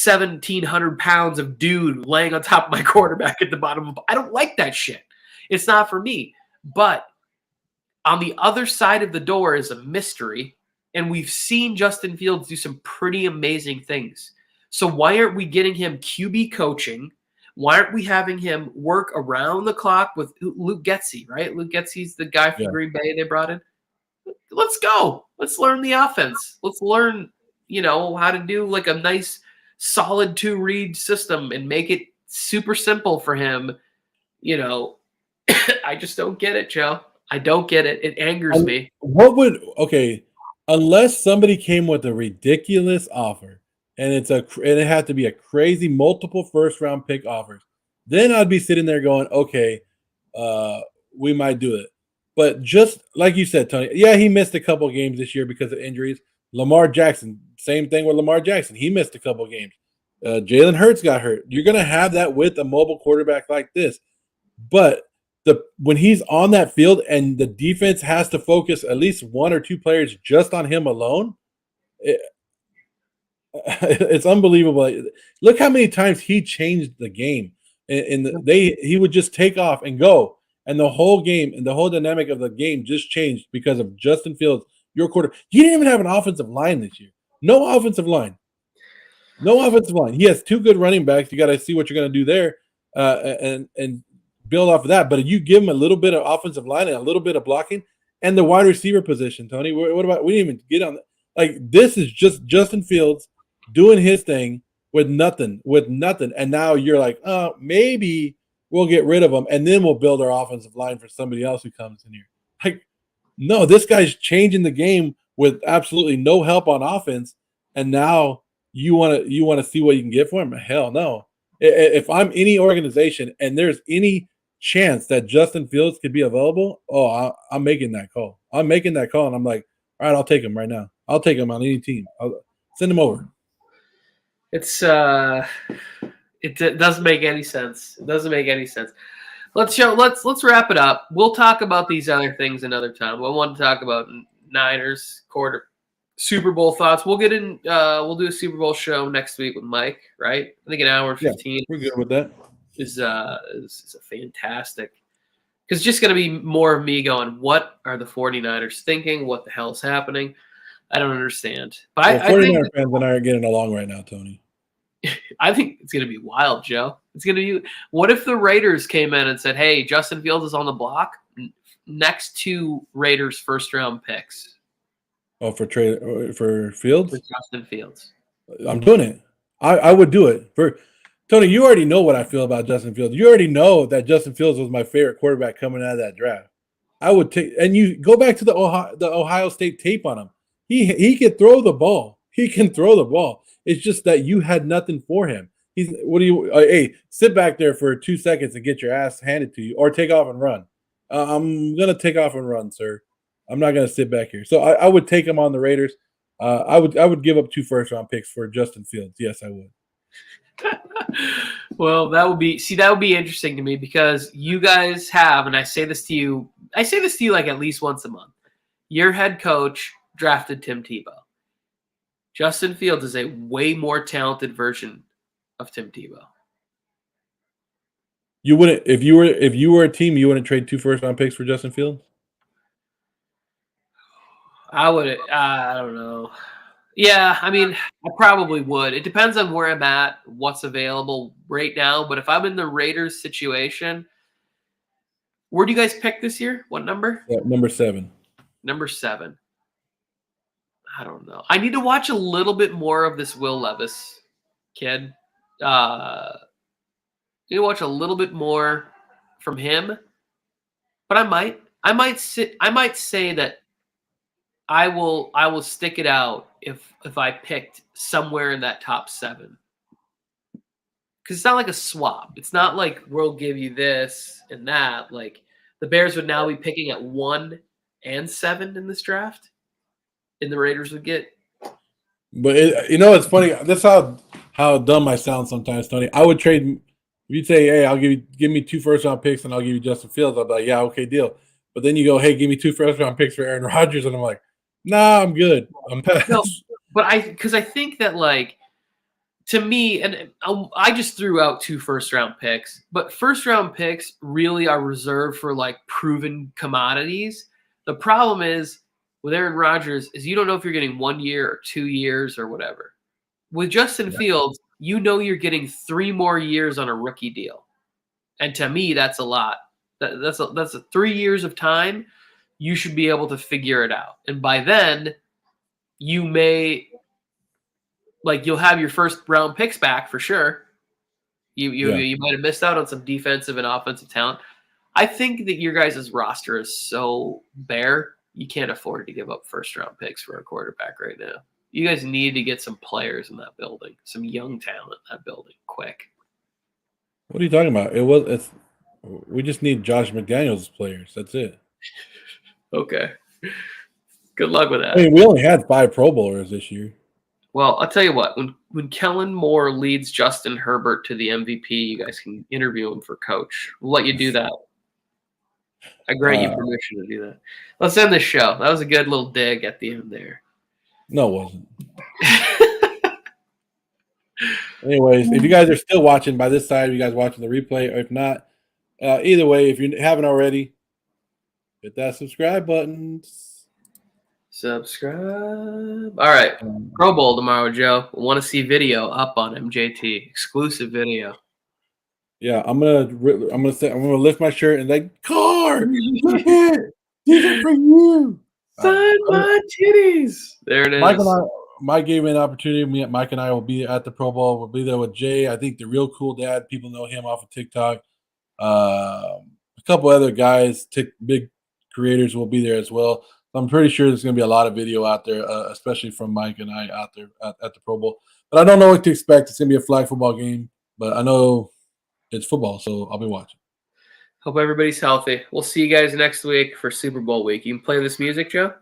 A: 1,700 pounds of dude laying on top of my quarterback at the bottom of. I don't like that shit. It's not for me. But on the other side of the door is a mystery, and we've seen Justin Fields do some pretty amazing things. So why aren't we getting him QB coaching? Why aren't we having him work around the clock with Luke Getsy, right? Luke Getsy's the guy from Green Bay they brought in. Let's go. Let's learn the offense. Let's learn, how to do like a nice, solid 2-read system and make it super simple for him. I just don't get it, Joe. I don't get it. It angers me.
B: Unless somebody came with a ridiculous offer, and it had to be a crazy multiple 1st-round pick offers, then I'd be sitting there going, okay, we might do it. But just like you said, Tony, he missed a couple games this year because of injuries. Lamar Jackson, same thing with Lamar Jackson. He missed a couple games. Jalen Hurts got hurt. You're going to have that with a mobile quarterback like this. But when he's on that field and the defense has to focus at least 1 or 2 players just on him alone, It's unbelievable. Look how many times he changed the game. He would just take off and go, and the whole game and the whole dynamic of the game just changed because of Justin Fields, your quarter. He didn't even have an offensive line this year. No offensive line. No offensive line. He has two good running backs. You got to see what you're going to do there, and build off of that. But if you give him a little bit of offensive line and a little bit of blocking, and the wide receiver position, Tony. What about? We didn't even get on. Like this is just Justin Fields doing his thing with nothing, and now you're like, oh, maybe we'll get rid of him, and then we'll build our offensive line for somebody else who comes in here. Like, no, this guy's changing the game with absolutely no help on offense, and now you want to see what you can get for him? Hell no. If I'm any organization and there's any chance that Justin Fields could be available, I'm making that call. I'm making that call, and I'm like, all right, I'll take him right now. I'll take him on any team. I'll send him over.
A: It doesn't make any sense. It doesn't make any sense. Let's wrap it up. We'll talk about these other things another time. We want to talk about Niners Super Bowl thoughts. We'll get in. We'll do a Super Bowl show next week with Mike. Right? I think an hour and 15.
B: Yeah, we're good with that.
A: Is a fantastic. Because it's just going to be more of me going, what are the 49ers thinking? What the hell is happening? I don't understand. But I
B: 49er fans and I are getting along right now, Tony.
A: I think it's going to be wild, Joe. It's going to be. What if the Raiders came in and said, "Hey, Justin Fields is on the block next to Raiders' first-round picks."
B: Oh, for Fields?
A: For Justin Fields.
B: I'm doing it. I would do it. For Tony, you already know what I feel about Justin Fields. You already know that Justin Fields was my favorite quarterback coming out of that draft. I would take, and you go back to the Ohio State tape on him. He can throw the ball. He can throw the ball. It's just that you had nothing for him. Hey, sit back there for 2 seconds and get your ass handed to you, or take off and run. I'm gonna take off and run, sir. I'm not gonna sit back here. So I would take him on the Raiders. I would give up 2 first-round picks for Justin Fields. Yes, I would.
A: Well, that would be interesting to me, because you guys have, and I say this to you like at least once a month. Your head coach drafted Tim Tebow. Justin Fields is a way more talented version of Tim Tebow.
B: You wouldn't, if you were a team, you wouldn't trade 2 first-round picks for Justin Fields?
A: I would. I don't know. Yeah, I mean, I probably would. It depends on where I'm at, what's available right now. But if I'm in the Raiders situation, where do you guys pick this year? What number?
B: Yeah, number 7.
A: Number 7. I don't know. I need to watch a little bit more of this Will Levis kid. Need to watch a little bit more from him. But I might say that I will stick it out if I picked somewhere in that top 7. Because it's not like a swap. It's not like we'll give you this and that. Like, the Bears would now be picking at 1 and 7 in this draft, and the Raiders would get.
B: But it's funny. That's how dumb I sound sometimes, Tony. I would trade. If you'd say, "Hey, I'll give me 2 first-round picks and I'll give you Justin Fields," I'll be like, "Yeah, okay, deal." But then you go, "Hey, give me 2 first-round picks for Aaron Rodgers," and I'm like, "Nah, I'm good. I'm past."
A: No, but I think that, like, to me, and I just threw out 2 first-round picks, but first-round picks really are reserved for, like, proven commodities. The problem is with Aaron Rodgers is you don't know if you're getting 1 year or 2 years or whatever. With Justin Fields, you know you're getting 3 more years on a rookie deal, and to me, that's a lot. That's 3 years of time. You should be able to figure it out, and by then, you may. Like, you'll have your first-round picks back for sure. You might have missed out on some defensive and offensive talent. I think that your guys' roster is so bare, you can't afford to give up first-round picks for a quarterback right now. You guys need to get some players in that building, some young talent in that building, quick.
B: What are you talking about? We just need Josh McDaniels players. That's it.
A: Okay. Good luck with that.
B: I mean, we only had 5 Pro Bowlers this year.
A: Well, I'll tell you what. When Kellen Moore leads Justin Herbert to the MVP, you guys can interview him for coach. We'll let you do that. I grant you permission to do that. Let's end this show. That was a good little dig at the end there.
B: No, it wasn't. Anyways, if you guys are still watching by this side, you guys watching the replay, or if not, either way, if you haven't already, hit that subscribe button.
A: Subscribe. All right. Pro Bowl tomorrow, Joe. Want to see video up on MJT. Exclusive video.
B: Yeah, I'm gonna lift my shirt and like, CARR, look it, these are for you.
A: Sign my titties. There it is.
B: Mike gave me an opportunity. Mike and I will be at the Pro Bowl. We'll be there with Jay. I think the Real Cool Dad. People know him off of TikTok. A couple other guys, big creators, will be there as well. I'm pretty sure there's going to be a lot of video out there, especially from Mike and I out there at the Pro Bowl. But I don't know what to expect. It's going to be a flag football game, but I know it's football, so I'll be watching.
A: Hope everybody's healthy. We'll see you guys next week for Super Bowl week. You can play this music, Joe?